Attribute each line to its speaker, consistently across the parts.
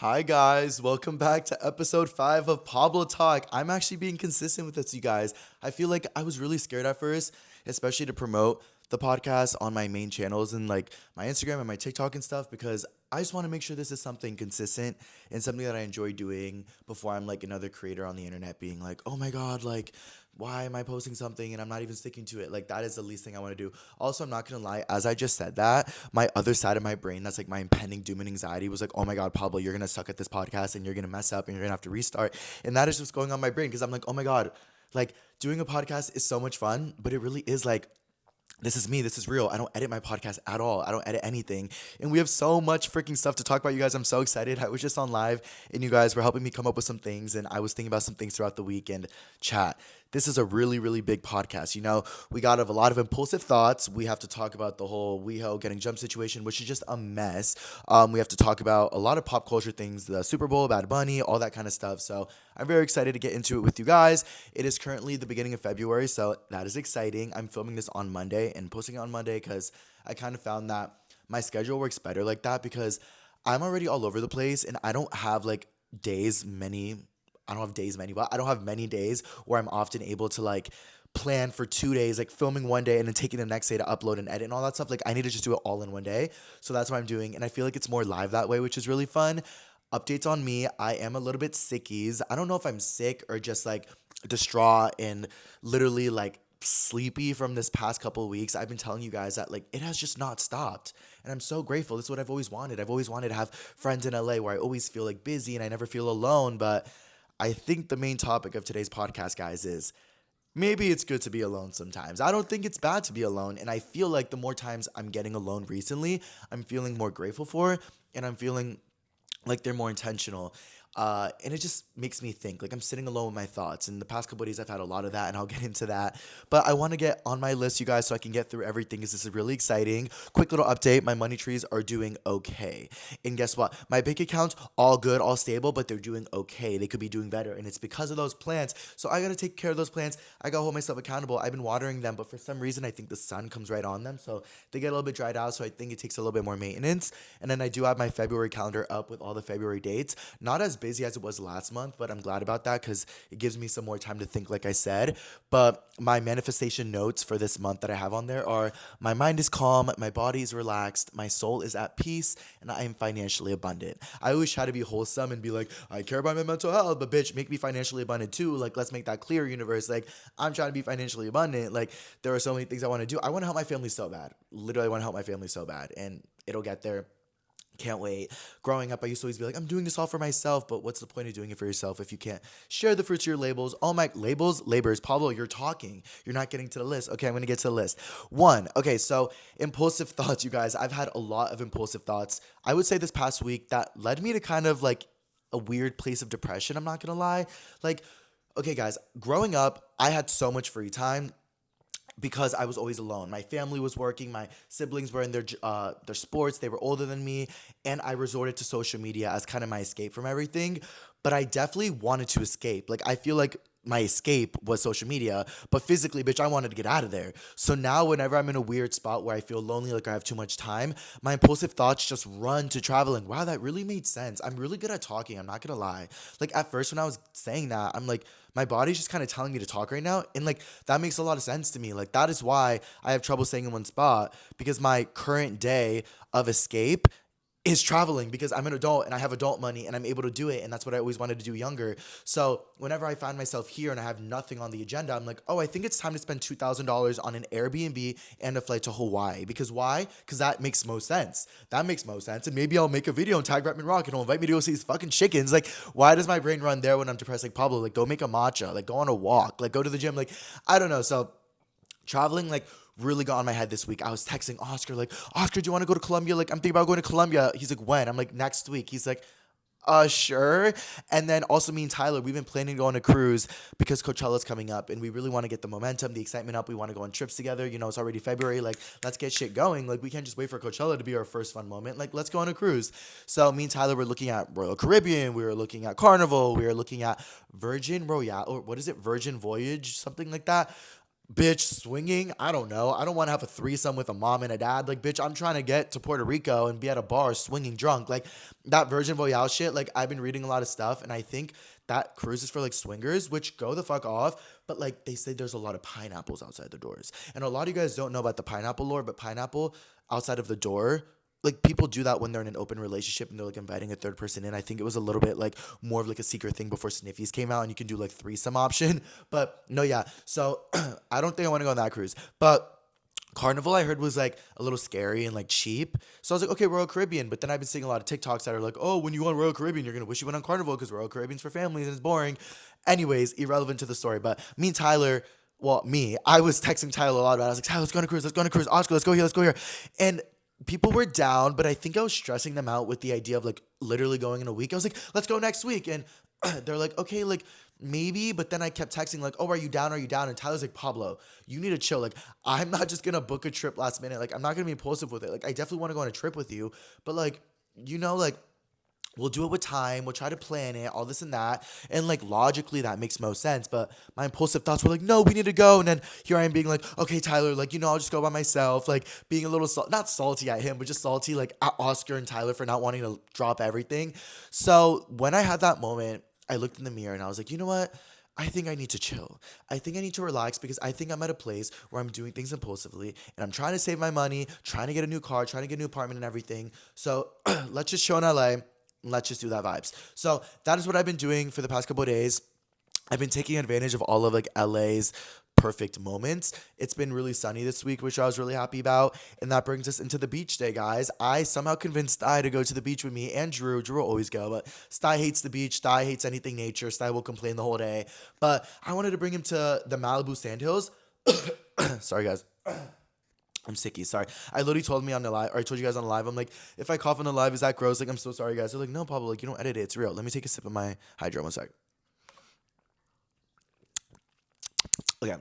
Speaker 1: Hi guys, welcome back to episode 5 of Pablo Talk. I'm actually being consistent with this, you guys. I feel like I was really scared at first, especially to promote the podcast on my main channels and like my Instagram and my TikTok and stuff because I just want to make sure this is something consistent and something that I enjoy doing before I'm like another creator on the internet being like, "Oh my god, like why am I posting something and I'm not even sticking to it?" Like that is the least thing I want to do. Also, I'm not going to lie, as I just said that, my other side of my brain that's like my impending doom and anxiety was like, oh my god, Pablo, you're gonna suck at this podcast and you're gonna mess up and you're gonna have to restart. And that is just going on in my brain because I'm like, oh my god, like doing a podcast is so much fun, but it really is like this is me. This is real. I don't edit my podcast at all. I don't edit anything. And we have so much freaking stuff to talk about, you guys. I'm so excited. I was just on live and you guys were helping me come up with some things. And I was thinking about some things throughout the week and chat. This is a really, really big podcast. You know, we got a lot of impulsive thoughts. We have to talk about the whole WeHo getting jumped situation, which is just a mess. We have to talk about a lot of pop culture things, the Super Bowl, Bad Bunny, all that kind of stuff. So I'm very excited to get into it with you guys. It is currently the beginning of February, so that is exciting. I'm filming this on Monday and posting it on Monday because I kind of found that my schedule works better like that because I'm already all over the place and I don't have like days many I don't have days many, but I don't have many days where I'm often able to like plan for 2 days, like filming one day and then taking the next day to upload and edit and all that stuff. Like I need to just do it all in one day. So that's what I'm doing. And I feel like it's more live that way, which is really fun. Updates on me. I am a little bit sickies. I don't know if I'm sick or just like distraught and literally like sleepy from this past couple of weeks. I've been telling you guys that like it has just not stopped. And I'm so grateful. This is what I've always wanted. I've always wanted to have friends in LA where I always feel like busy and I never feel alone. But I think the main topic of today's podcast, guys, is maybe it's good to be alone sometimes. I don't think it's bad to be alone. And I feel like the more times I'm getting alone recently, I'm feeling more grateful for it. And I'm feeling like they're more intentional. And it just makes me think. Like I'm sitting alone with my thoughts. And the past couple of days, I've had a lot of that, and I'll get into that. But I want to get on my list, you guys, so I can get through everything because this is really exciting. Quick little update: my money trees are doing okay. And guess what? My bank accounts all good, all stable, but they're doing okay. They could be doing better, and it's because of those plants. So I gotta take care of those plants. I gotta hold myself accountable. I've been watering them, but for some reason, I think the sun comes right on them, so they get a little bit dried out. So I think it takes a little bit more maintenance. And then I do have my February calendar up with all the February dates. Not as busy as it was last month, but I'm glad about that because it gives me some more time to think, like I said. But my manifestation notes for this month that I have on there are: my mind is calm, my body is relaxed, my soul is at peace, and I am financially abundant. I always try to be wholesome and be like, I care about my mental health, but bitch, make me financially abundant too. Like, let's make that clear, universe. Like, I'm trying to be financially abundant. Like, there are so many things I want to do. I want to help my family so bad. Literally, I want to help my family so bad, and it'll get there. Can't wait. Growing up, I used to always be like, I'm doing this all for myself, but what's the point of doing it for yourself if you can't share the fruits of your labels? All my labels, labors. Pablo, you're talking. You're not getting to the list. Okay, I'm going to get to the list. One, okay, so impulsive thoughts, you guys. I've had a lot of impulsive thoughts. I would say this past week that led me to kind of like a weird place of depression. I'm not going to lie. Like, okay, guys, growing up, I had so much free time because I was always alone. My family was working, my siblings were in their sports, they were older than me, and I resorted to social media as kind of my escape from everything. But I definitely wanted to escape. Like I feel like my escape was social media, but physically, bitch, I wanted to get out of there. So now whenever I'm in a weird spot where I feel lonely, like I have too much time, my impulsive thoughts just run to traveling. Wow, that really made sense. I'm really good at talking, I'm not gonna lie. Like at first when I was saying that, I'm like, my body's just kind of telling me to talk right now. And like that makes a lot of sense to me. Like that is why I have trouble staying in one spot because my current day of escape is traveling because I'm an adult and I have adult money and I'm able to do it. And that's what I always wanted to do younger. So whenever I find myself here and I have nothing on the agenda, I'm like, oh, I think it's time to spend $2,000 on an Airbnb and a flight to Hawaii. Because why? Because that makes most sense. That makes most sense. And maybe I'll make a video and tag Rapman Rock and he'll invite me to go see his fucking chickens. Like, why does my brain run there when I'm depressed? Like, Pablo, like, go make a matcha. Like, go on a walk. Like, go to the gym. Like, I don't know. So traveling like really got on my head this week. I was texting Oscar like, Oscar, do you want to go to Colombia? Like, I'm thinking about going to Colombia. He's like, when? I'm like, next week. He's like, sure. And then also me and Tyler, we've been planning to go on a cruise because Coachella's coming up and we really want to get the momentum, the excitement up. We want to go on trips together. You know, it's already February. Like, let's get shit going. Like, we can't just wait for Coachella to be our first fun moment. Like, let's go on a cruise. So me and Tyler were looking at Royal Caribbean. We were looking at Carnival. We were looking at Virgin Royale, or what is it? Virgin Voyage, something like that. Bitch, swinging? I don't know. I don't want to have a threesome with a mom and a dad. Like, bitch, I'm trying to get to Puerto Rico and be at a bar swinging drunk. Like, that Virgin Voyage shit, like, I've been reading a lot of stuff, and I think that cruise is for, like, swingers, which go the fuck off. But, like, they say there's a lot of pineapples outside the doors. And a lot of you guys don't know about the pineapple lore, but pineapple outside of the door, like people do that when they're in an open relationship and they're like inviting a third person in. I think it was a little bit like more of like a secret thing before Sniffies came out and you can do like threesome option. But no, yeah. So I don't think I want to go on that cruise. But Carnival I heard was like a little scary and like cheap. So I was like, okay, Royal Caribbean. But then I've been seeing a lot of TikToks that are like, oh, when you go on Royal Caribbean, you're gonna wish you went on Carnival because Royal Caribbean's for families and it's boring. Anyways, irrelevant to the story. But me and Tyler, well, I was texting Tyler a lot about it. I was like, Tyler, let's go on a cruise, let's go on a cruise, Oscar, let's go here, let's go here. And people were down, but I think I was stressing them out with the idea of like literally going in a week. I was like, let's go next week. And they're like, okay, like maybe. But then I kept texting like, oh, are you down? Are you down? And Tyler's like, Pablo, you need to chill. Like, I'm not just going to book a trip last minute. Like, I'm not going to be impulsive with it. Like, I definitely want to go on a trip with you. But like, like, we'll do it with time. We'll try to plan it, all this and that. And like logically, that makes most sense. But my impulsive thoughts were like, no, we need to go. And then here I am being like, okay, Tyler, like, I'll just go by myself. Like being a little, not salty at him, but just salty like at Oscar and Tyler for not wanting to drop everything. So when I had that moment, I looked in the mirror and I was like, you know what? I think I need to chill. I think I need to relax because I think I'm at a place where I'm doing things impulsively and I'm trying to save my money, trying to get a new car, trying to get a new apartment and everything. So let's just chill in LA. Let's just do that vibes. So that is what I've been doing for the past couple of days. I've been taking advantage of all of like LA's perfect moments. It's been really sunny this week, which I was really happy about. And that brings us into the beach day, guys. I somehow convinced Stei to go to the beach with me and Drew. Drew will always go, but Stei hates the beach. Stei hates anything nature. Stei will complain the whole day. But I wanted to bring him to the Malibu Sandhills. Sorry, guys. I'm sicky, sorry. I literally told me on the live, or I told you guys on the live, I'm like, if I cough on the live, is that gross? Like, I'm so sorry, guys. They're like, no, Pablo, like, you don't edit it. It's real. Let me take a sip of my hydro. One sec. Okay.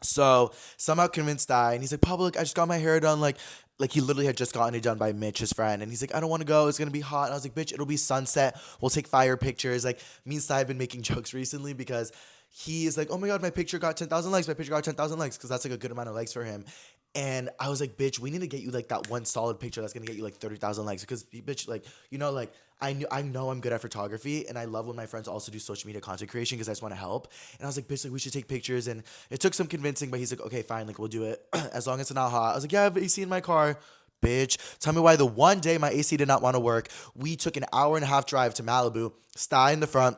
Speaker 1: So somehow convinced I, and he's like, Pablo, look, I just got my hair done. Like he literally had just gotten it done by Mitch, his friend. And he's like, I don't want to go. It's going to be hot. And I was like, bitch, it'll be sunset. We'll take fire pictures. Like, me and Sai have been making jokes recently because he is like, oh my God, my picture got 10,000 likes. My picture got 10,000 likes because that's like a good amount of likes for him. And I was like, bitch, we need to get you like that one solid picture that's going to get you like 30,000 likes because, bitch, like, like, I know I'm good at photography and I love when my friends also do social media content creation because I just want to help. And I was like, bitch, like we should take pictures. And it took some convincing, but he's like, okay, fine, like we'll do it as long as it's not hot. I was like, yeah, I have AC in my car. Bitch, tell me why the one day my AC did not want to work. We took an hour and a half drive to Malibu, Stei in the front,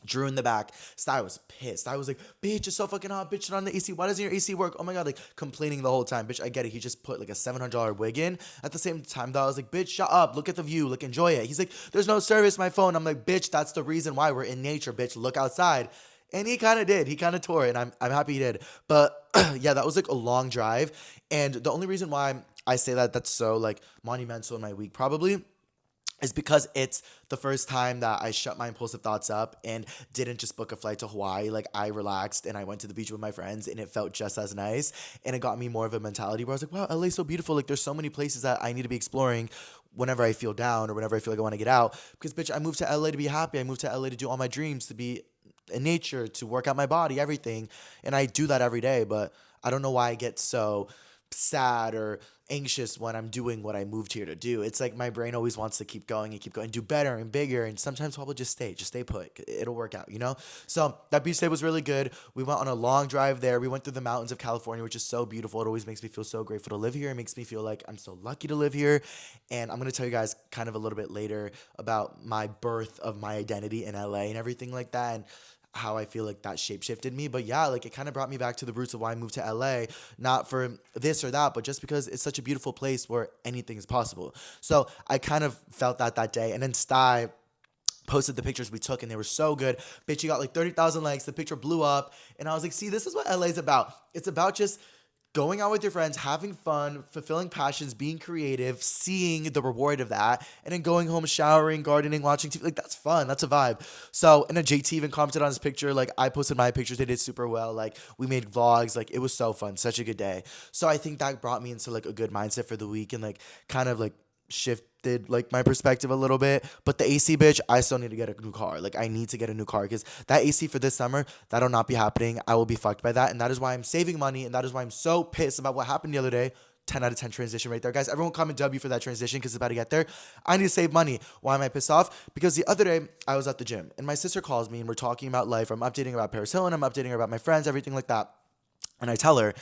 Speaker 1: Drew in the back. Stei was pissed. I was like, bitch, it's so fucking hot. Bitch, turn on the AC. Why doesn't your AC work? Oh my God, like complaining the whole time. Bitch, I get it. He just put like a $700 wig in. At the same time, though, I was like, bitch, shut up. Look at the view. Like, enjoy it. He's like, there's no service, my phone. I'm like, bitch, that's the reason why we're in nature, bitch. Look outside. And he kind of did. He kind of tore it. And I'm happy he did. But yeah, that was like a long drive. And the only reason why I say that that's so like monumental in my week probably is because it's the first time that I shut my impulsive thoughts up and didn't just book a flight to Hawaii. Like, I relaxed and I went to the beach with my friends and it felt just as nice. And it got me more of a mentality where I was like, wow, LA's so beautiful. Like, there's so many places that I need to be exploring whenever I feel down or whenever I feel like I want to get out. Because, bitch, I moved to LA to be happy. I moved to LA to do all my dreams, to be in nature, to work out my body, everything. And I do that every day. But I don't know why I get so sad or anxious when I'm doing what I moved here to do. It's like my brain always wants to keep going and keep going, do better and bigger. And sometimes probably just stay put. It'll work out, So that beach day was really good. We went on a long drive there. We went through the mountains of California, which is so beautiful. It always makes me feel so grateful to live here. It makes me feel like I'm so lucky to live here. And I'm going to tell you guys kind of a little bit later about my birth of my identity in LA and everything like that. And how I feel like that shape shifted me. But yeah, like it kind of brought me back to the roots of why I moved to LA, not for this or that, but just because it's such a beautiful place where anything is possible. So I kind of felt that day. And then Stei posted the pictures we took and they were so good. Bitch, you got like 30,000 likes. The picture blew up. And I was like, see, this is what LA is about. It's about just going out with your friends, having fun, fulfilling passions, being creative, seeing the reward of that, and then going home, showering, gardening, watching TV. Like, that's fun. That's a vibe. So, and then JT even commented on his picture. Like, I posted my pictures. They did super well. Like, we made vlogs. Like, it was so fun. Such a good day. So I think that brought me into, like, a good mindset for the week and, like, kind of, like, shifted like my perspective a little bit. But the AC, bitch, I still need to get a new car. Like I need to get a new car because that AC for this summer, that'll not be happening. I will be fucked by that. And that is why I'm saving money. And that is why I'm so pissed about what happened the other day. 10 out of 10 transition right there. Guys, everyone comment W for that transition because it's about to get there. I need to save money. Why am I pissed off? Because the other day I was at the gym and my sister calls me and we're talking about life. I'm updating her about Paris Hilton. I'm updating her about my friends, everything like that. And I tell her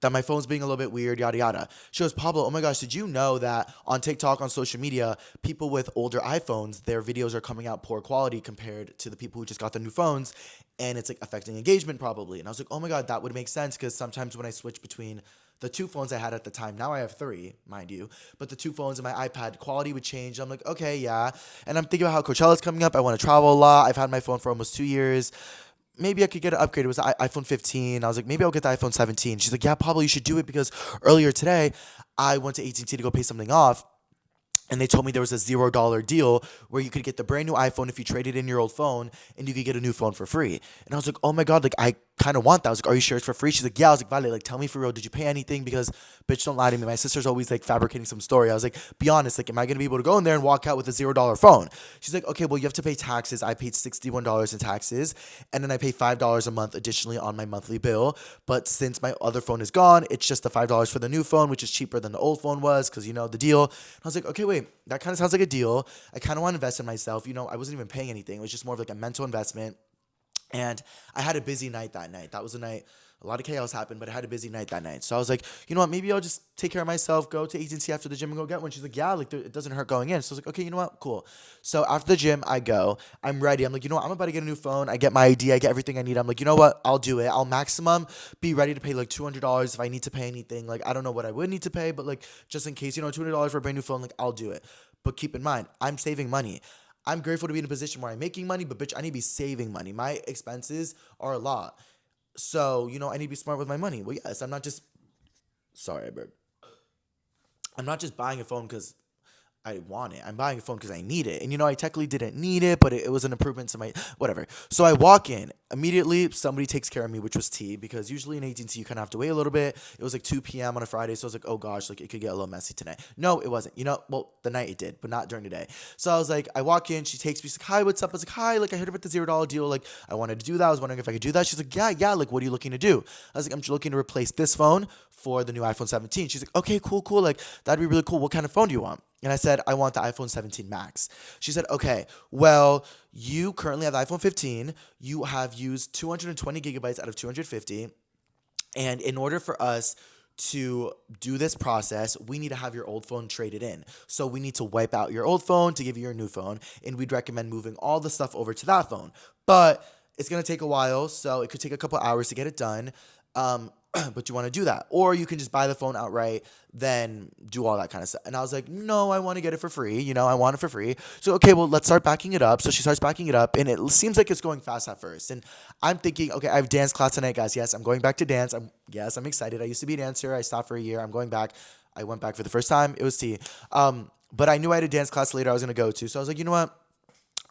Speaker 1: that my phone's being a little bit weird, yada, yada. She goes, Pablo, oh my gosh, did you know that on TikTok, on social media, people with older iPhones, their videos are coming out poor quality compared to the people who just got the new phones, and it's like affecting engagement probably. And I was like, oh my God, that would make sense because sometimes when I switch between the two phones I had at the time, now I have three, mind you, but the two phones and my iPad quality would change. I'm like, okay, yeah. And I'm thinking about how Coachella's coming up. I want to travel a lot. I've had my phone for almost 2 years. Maybe I could get an upgrade. It was the iPhone 15. I was like, maybe I'll get the iPhone 17. She's like, yeah, Pablo, you should do it because earlier today I went to AT&T to go pay something off. And they told me there was a $0 deal where you could get the brand new iPhone if you traded in your old phone and you could get a new phone for free. And I was like, oh my God, like I kind of want that. I was like, are you sure it's for free? She's like, yeah. I was like, Vale, like tell me for real, did you pay anything? Because bitch, don't lie to me. My sister's always like fabricating some story. I was like, be honest, like, am I going to be able to go in there and walk out with a $0 phone? She's like, okay, well, you have to pay taxes. I paid $61 in taxes. And then I pay $5 a month additionally on my monthly bill. But since my other phone is gone, it's just the $5 for the new phone, which is cheaper than the old phone was because, you know, the deal. And I was like, okay, wait, that kind of sounds like a deal. I kind of want to invest in myself. You know, I wasn't even paying anything. It was just more of like a mental investment. And I had a busy night that night. That was a night, a lot of chaos happened, but I had a busy night that night. So I was like, you know what, maybe I'll just take care of myself, go to agency after the gym and go get one. She's like, yeah, like it doesn't hurt going in. So I was like, okay, you know what, cool. So after the gym, I go, I'm ready. I'm like, you know what, I'm about to get a new phone. I get my ID, I get everything I need. I'm like, you know what, I'll do it. I'll maximum be ready to pay like $200 if I need to pay anything. Like, I don't know what I would need to pay, but like, just in case, you know, $200 for a brand new phone, like, I'll do it. But keep in mind, I'm saving money. I'm grateful to be in a position where I'm making money, but bitch, I need to be saving money. My expenses are a lot. So, you know, I need to be smart with my money. Well, yes, I'm not just, sorry, I burped. I'm not just buying a phone because I want it. I'm buying a phone because I need it. And, you know, I technically didn't need it, but it was an improvement to my, whatever. So I walk in. Immediately, somebody takes care of me, which was T, because usually in agency, you kind of have to wait a little bit. It was like 2 p.m. on a Friday, so I was like, oh gosh, like it could get a little messy tonight. No, it wasn't. You know, well, the night it did, but not during the day. So I was like, I walk in, she takes me, she's like, hi, what's up? I was like, hi, like I heard about the $0 deal. Like I wanted to do that. I was wondering if I could do that. She's like, yeah, like what are you looking to do? I was like, I'm just looking to replace this phone for the new iPhone 17. She's like, okay, cool. Like that'd be really cool. What kind of phone do you want? And I said, I want the iPhone 17 Max. She said, okay, well, you currently have the iPhone 15. You have used 220 gigabytes out of 250. And in order for us to do this process, we need to have your old phone traded in. So we need to wipe out your old phone to give you your new phone. And we'd recommend moving all the stuff over to that phone. But it's going to take a while. So it could take a couple hours to get it done. But you want to do that. Or you can just buy the phone outright, then do all that kind of stuff. And I was like, no, I want to get it for free. You know, I want it for free. So, okay, well, let's start backing it up. So she starts backing it up, and it seems like it's going fast at first. And I'm thinking, okay, I have dance class tonight, guys. Yes, I'm going back to dance. I'm excited. I used to be a dancer. I stopped for a year. I'm going back. I went back for the first time. It was T. But I knew I had a dance class later I was going to go to. So I was like, you know what?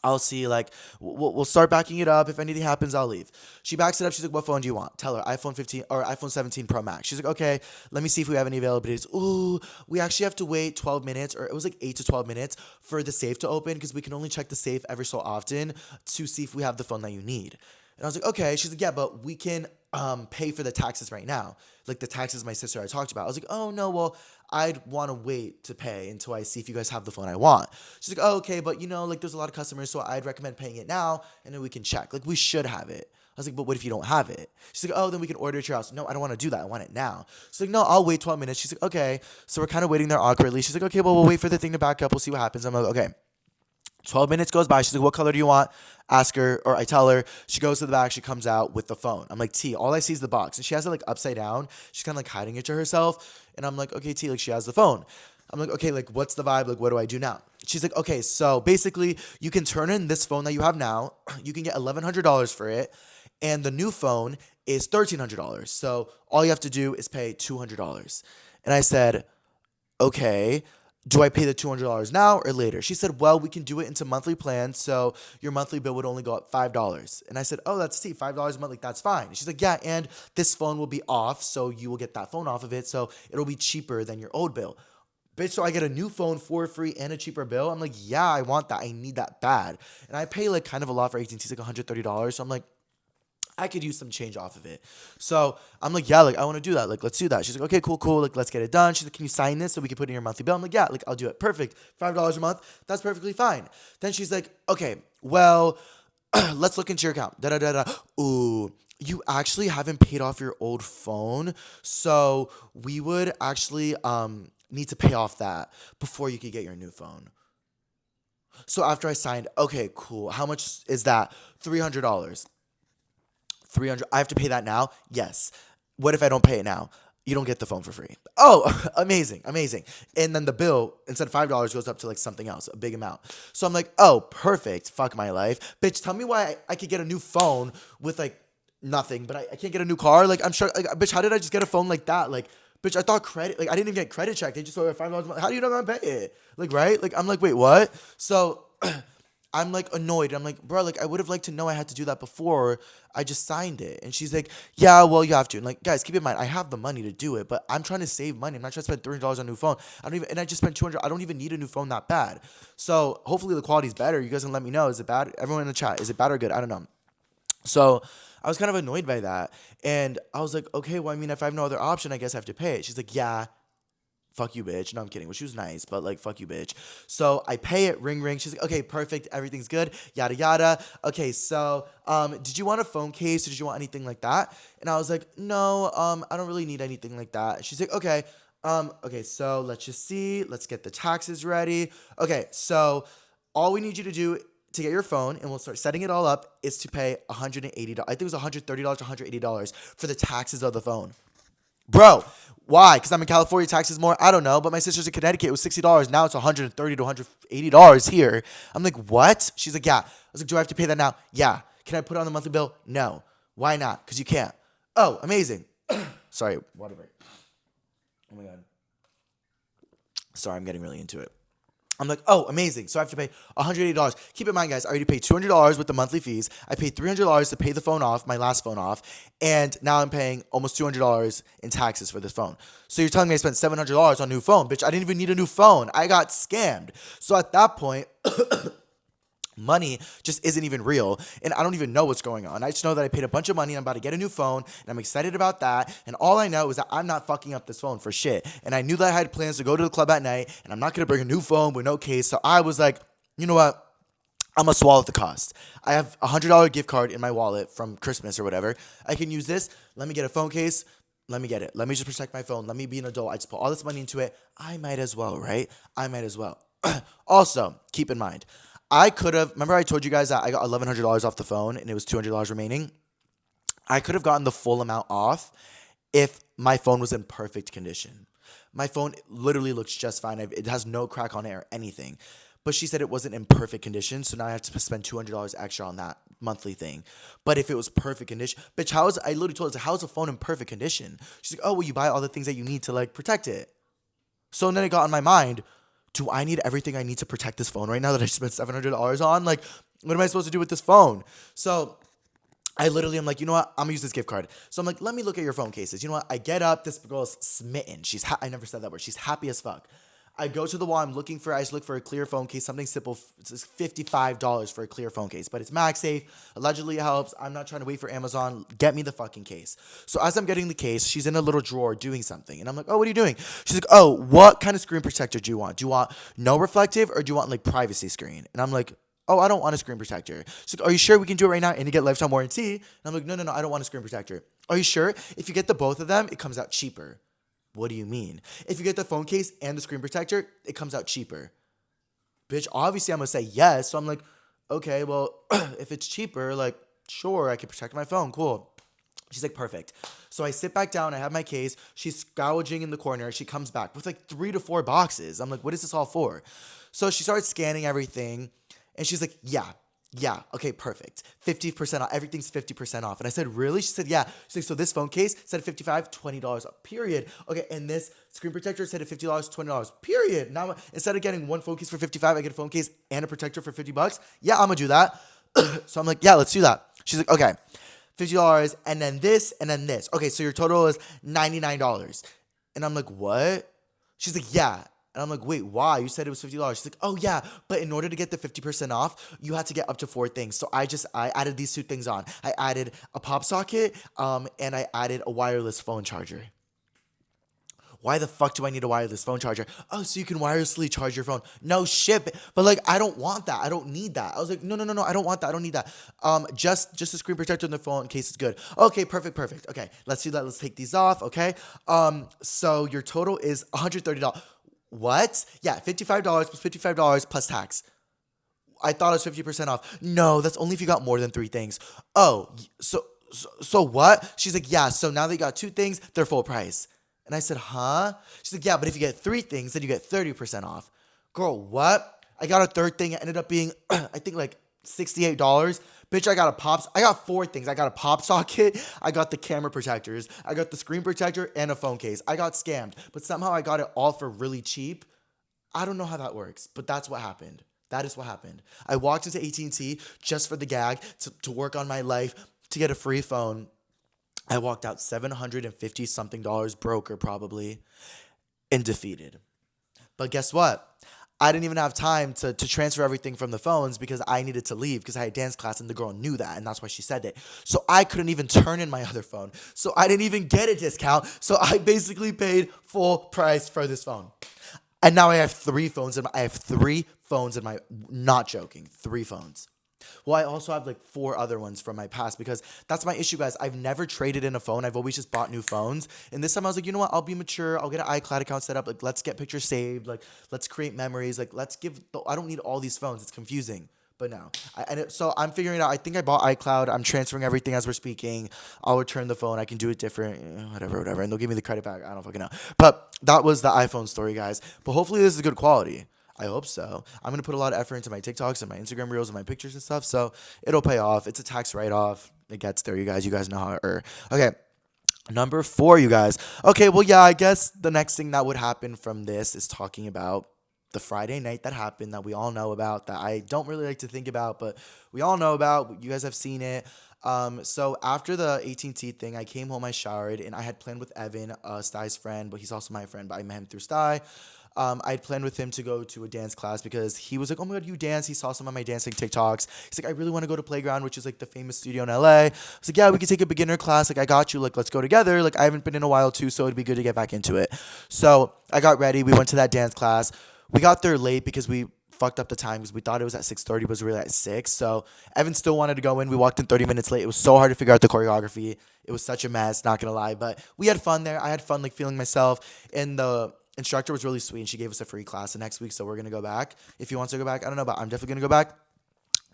Speaker 1: I'll see, like, we'll start backing it up. If anything happens, I'll leave. She backs it up. She's like, what phone do you want? Tell her, iPhone 15 or iPhone 17 Pro Max. She's like, okay, let me see if we have any availabilities. Ooh, we actually have to wait 12 minutes, or it was like 8 to 12 minutes for the safe to open because we can only check the safe every so often to see if we have the phone that you need. And I was like, okay. She's like, yeah, but we can pay for the taxes right now. Like the taxes my sister I talked about. I was like, oh, no, well, I'd want to wait to pay until I see if you guys have the phone I want. She's like, oh, okay, but you know, like there's a lot of customers, so I'd recommend paying it now, and then we can check. Like we should have it. I was like, but what if you don't have it? She's like, oh, then we can order it to your house. No, I don't want to do that. I want it now. She's like, no, I'll wait 12 minutes. She's like, okay. So we're kind of waiting there awkwardly. She's like, okay, well, we'll wait for the thing to back up. We'll see what happens. I'm like, okay. 12 minutes goes by. She's like, what color do you want? Ask her, or I tell her. She goes to the back. She comes out with the phone. I'm like, T, all I see is the box. And she has it like upside down. She's kind of like hiding it to herself. And I'm like, okay, T, like she has the phone. I'm like, okay, like what's the vibe? Like, what do I do now? She's like, okay, so basically you can turn in this phone that you have now. You can get $1,100 for it. And the new phone is $1,300. So all you have to do is pay $200. And I said, okay, do I pay the $200 now or later? She said, well, we can do it into monthly plans, so your monthly bill would only go up $5. And I said, oh, that's steep, $5 a month, like that's fine. And she's like, yeah, and this phone will be off, so you will get that phone off of it, so it'll be cheaper than your old bill. Bitch, so I get a new phone for free and a cheaper bill. I'm like, yeah, I want that. I need that bad. And I pay like kind of a lot for AT&T. It's like $130. So I'm like, I could use some change off of it. So I'm like, yeah, like I want to do that. Like, let's do that. She's like, okay, cool, cool. Like, let's get it done. She's like, can you sign this so we can put it in your monthly bill? I'm like, yeah, like I'll do it. Perfect. $5 a month. That's perfectly fine. Then she's like, okay, well, let's look into your account. Da da da da. Ooh, you actually haven't paid off your old phone, so we would actually need to pay off that before you could get your new phone. So after I signed, okay, cool. How much is that? $300. 300. I have to pay that now? Yes. What if I don't pay it now? You don't get the phone for free. Oh, amazing, amazing. And then the bill, instead of $5, goes up to like something else, a big amount. So I'm like, oh, perfect. Fuck my life. Bitch, tell me why I could get a new phone with like nothing, but I can't get a new car? Like, I'm sure, like, bitch, how did I just get a phone like that? Like, bitch, I thought credit, like, I didn't even get credit check. They just told me $5 a month. How do you know I'm gonna pay it? Like, right? Like, I'm like, wait, what? So I'm like annoyed. I'm like, bro, like I would have liked to know I had to do that before I just signed it. And she's like, yeah, well, you have to. And like, guys, keep in mind, I have the money to do it, but I'm trying to save money. I'm not trying to spend $300 on a new phone. And I just spent 200. I don't even need a new phone that bad. So hopefully the quality's better. You guys can let me know. Is it bad? Everyone in the chat, is it bad or good? I don't know. So I was kind of annoyed by that. And I was like, okay, well, I mean, if I have no other option, I guess I have to pay it. She's like, yeah. Fuck you, bitch. No, I'm kidding. Well, she was nice, but like, fuck you, bitch. So I pay it, ring, ring. She's like, okay, perfect. Everything's good. Yada, yada. Okay, so, did you want a phone case or did you want anything like that? And I was like, no, I don't really need anything like that. She's like, okay, okay, so let's just see. Let's get the taxes ready. Okay, so all we need you to do to get your phone, and we'll start setting it all up, is to pay $180. I think it was $130 to $180 for the taxes of the phone. Bro, why? Because I'm in California, taxes more? I don't know. But my sister's in Connecticut. It was $60. Now it's $130 to $180 here. I'm like, what? She's like, yeah. I was like, do I have to pay that now? Yeah. Can I put it on the monthly bill? No. Why not? Because you can't. Oh, amazing. Sorry, water break. Oh my God. Sorry, I'm getting really into it. I'm like, oh, amazing. So I have to pay $180. Keep in mind, guys, I already paid $200 with the monthly fees. I paid $300 to pay the phone off, my last phone off. And now I'm paying almost $200 in taxes for this phone. So you're telling me I spent $700 on a new phone. Bitch, I didn't even need a new phone. I got scammed. So at that point, money just isn't even real, and I don't even know what's going on. I just know that I paid a bunch of money and I'm about to get a new phone, and I'm excited about that, and all I know is that I'm not fucking up this phone for shit. And I knew that I had plans to go to the club at night, and I'm not gonna bring a new phone with no case. So I was like, you know what, I'm gonna swallow the cost. I have a $100 gift card in my wallet from Christmas or whatever. I can use this. Let me get a phone case. Let me get it. Let me just protect my phone. Let me be an adult. I just put all this money into it. I might as well, right? I might as well. Also, keep in mind, I could have, remember I told you guys that I got $1,100 off the phone and it was $200 remaining? I could have gotten the full amount off if my phone was in perfect condition. My phone literally looks just fine. It has no crack on it or anything. But she said it wasn't in perfect condition, so now I have to spend $200 extra on that monthly thing. But if it was perfect condition, bitch, I literally told her, how is a phone in perfect condition? She's like, oh, well, you buy all the things that you need to like protect it. So then it got in my mind, do I need everything I need to protect this phone right now that I spent $700 on? Like, what am I supposed to do with this phone? So I literally am like, you know what? I'm gonna use this gift card. So I'm like, let me look at your phone cases. You know what? I get up. This girl's smitten. I never said that word. She's happy as fuck. I go to the wall. I just look for a clear phone case, something simple. It's $55 for a clear phone case, but it's MagSafe. Allegedly it helps. I'm not trying to wait for Amazon. Get me the fucking case. So as I'm getting the case, she's in a little drawer doing something. And I'm like, oh, what are you doing? She's like, oh, what kind of screen protector do you want? Do you want no reflective or do you want like privacy screen? And I'm like, oh, I don't want a screen protector. She's like, are you sure we can do it right now and you get lifetime warranty? And I'm like, no, I don't want a screen protector. Are you sure? If you get the both of them, it comes out cheaper. What do you mean? If you get the phone case and the screen protector, it comes out cheaper. Bitch, obviously I'm going to say yes. So I'm like, okay, well, if it's cheaper, like, sure, I can protect my phone. Cool. She's like, perfect. So I sit back down. I have my case. She's gouging in the corner. She comes back with like 3 to 4 boxes. I'm like, what is this all for? So she starts scanning everything. And she's like, yeah, okay, perfect. 50% off. Everything's 50% off. And I said, really? She said, yeah. She's like, so this phone case said at $55, $20 period. Okay, and this screen protector said at $50, $20 period. Now, instead of getting one phone case for $55, I get a phone case and a protector for $50. Yeah, I'm gonna do that. So I'm like, yeah, let's do that. She's like, okay, $50 and then this and then this. Okay, so your total is $99. And I'm like, what? She's like, yeah. And I'm like, wait, why? You said it was $50. She's like, oh yeah, but in order to get the 50% off, you had to get up to 4 things. So I added these 2 things on. I added a pop socket, and I added a wireless phone charger. Why the fuck do I need a wireless phone charger? Oh, so you can wirelessly charge your phone. No shit. But like, I don't want that. I don't need that. I was like, no, no, no, no. I don't want that. I don't need that. Just a screen protector on the phone in case it's good. Okay, perfect, perfect. Okay, let's do that. Let's take these off. Okay. So your total is $130. What? Yeah, $55 plus $55 plus tax. I thought it was 50% off. No, that's only if you got more than 3 things. Oh, so what? She's like, yeah, so now that you got 2 things, they're full price. And I said, huh? She's like, yeah, but if you get 3 things, then you get 30% off. Girl, what? I got a third thing. It ended up being, I think like $68. Bitch, I got 4 things. I got a pop socket. I got the camera protectors. I got the screen protector and a phone case. I got scammed, but somehow I got it all for really cheap. I don't know how that works, but that's what happened. That is what happened. I walked into AT&T just for the gag to work on my life to get a free phone. I walked out $750 something broker probably and defeated. But guess what? I didn't even have time to transfer everything from the phones because I needed to leave because I had dance class and the girl knew that and that's why she said it. So I couldn't even turn in my other phone. So I didn't even get a discount. So I basically paid full price for this phone. And now I have 3 phones. I have 3 phones in my, not joking, 3 phones. Well, I also have like 4 other ones from my past because that's my issue, guys. I've never traded in a phone. I've always just bought new phones. And this time I was like, you know what? I'll be mature. I'll get an iCloud account set up. Like, let's get pictures saved. Like, let's create memories. Like, I don't need all these phones. It's confusing. But no. So I'm figuring it out. I think I bought iCloud. I'm transferring everything as we're speaking. I'll return the phone. I can do it different. Whatever. And they'll give me the credit back. I don't fucking know. But that was the iPhone story, guys. But hopefully this is good quality. I hope so. I'm going to put a lot of effort into my TikToks and my Instagram reels and my pictures and stuff. So it'll pay off. It's a tax write-off. It gets there, you guys. You guys know how Okay. Number 4, you guys. Okay, well, yeah, I guess the next thing that would happen from this is talking about the Friday night that happened that we all know about, that I don't really like to think about, but we all know about. You guys have seen it. So after the AT&T thing, I came home, I showered, and I had planned with Evan, Stei's friend, but he's also my friend, but I met him through Stei. I had planned with him to go to a dance class because he was like, oh my God, you dance. He saw some of my dancing TikToks. He's like, I really want to go to Playground, which is like the famous studio in LA. I was like, yeah, we could take a beginner class. Like, I got you. Like, let's go together. Like, I haven't been in a while too, so it'd be good to get back into it. So I got ready. We went to that dance class. We got there late because we fucked up the time because we thought it was at 6:30, but it was really at 6. So Evan still wanted to go in. We walked in 30 minutes late. It was so hard to figure out the choreography. It was such a mess, not gonna lie. But we had fun there. I had fun, like, feeling myself. And the instructor was really sweet, and she gave us a free class the next week, so we're gonna go back. If he wants to go back, I don't know, but I'm definitely gonna go back.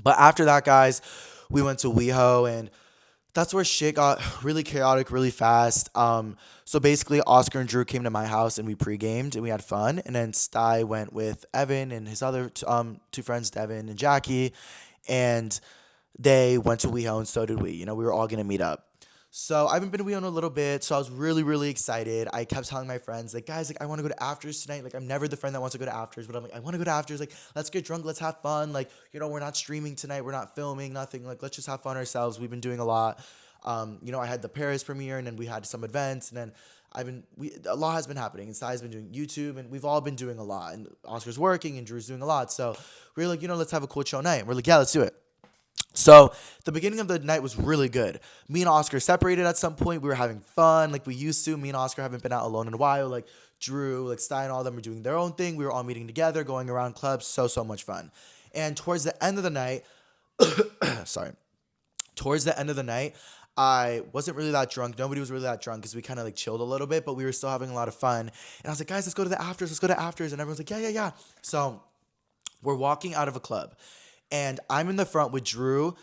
Speaker 1: But after that, guys, we went to WeHo, and that's where shit got really chaotic really fast. So basically, Oscar and Drew came to my house, and we pre-gamed, and we had fun. And then Stei went with Evan and his other 2 friends, Devin and Jackie, and they went to WeHo, and so did we. You know, we were all gonna meet up. So I haven't been to WeHo in a little bit, so I was really, really excited. I kept telling my friends, like, guys, like, I want to go to afters tonight. Like, I'm never the friend that wants to go to afters, but I'm like, I want to go to afters. Like, let's get drunk, let's have fun. Like, you know, we're not streaming tonight, we're not filming, nothing. Like, let's just have fun ourselves. We've been doing a lot. You know, I had the Paris premiere, and then we had some events, and then a lot has been happening. And Sai's been doing YouTube, and we've all been doing a lot. And Oscar's working, and Drew's doing a lot. So we were like, you know, let's have a cool chill night. And we're like, yeah, let's do it. So the beginning of the night was really good. Me and Oscar separated at some point. We were having fun like we used to. Me and Oscar haven't been out alone in a while. Like Drew, like Stei, and all of them were doing their own thing. We were all meeting together, going around clubs. So much fun. And towards the end of the night, towards the end of the night, I wasn't really that drunk. Nobody was really that drunk because we kind of like chilled a little bit, but we were still having a lot of fun. And I was like, guys, let's go to the afters. Let's go to afters. And everyone's like, yeah. So we're walking out of a club. And I'm in the front with Drew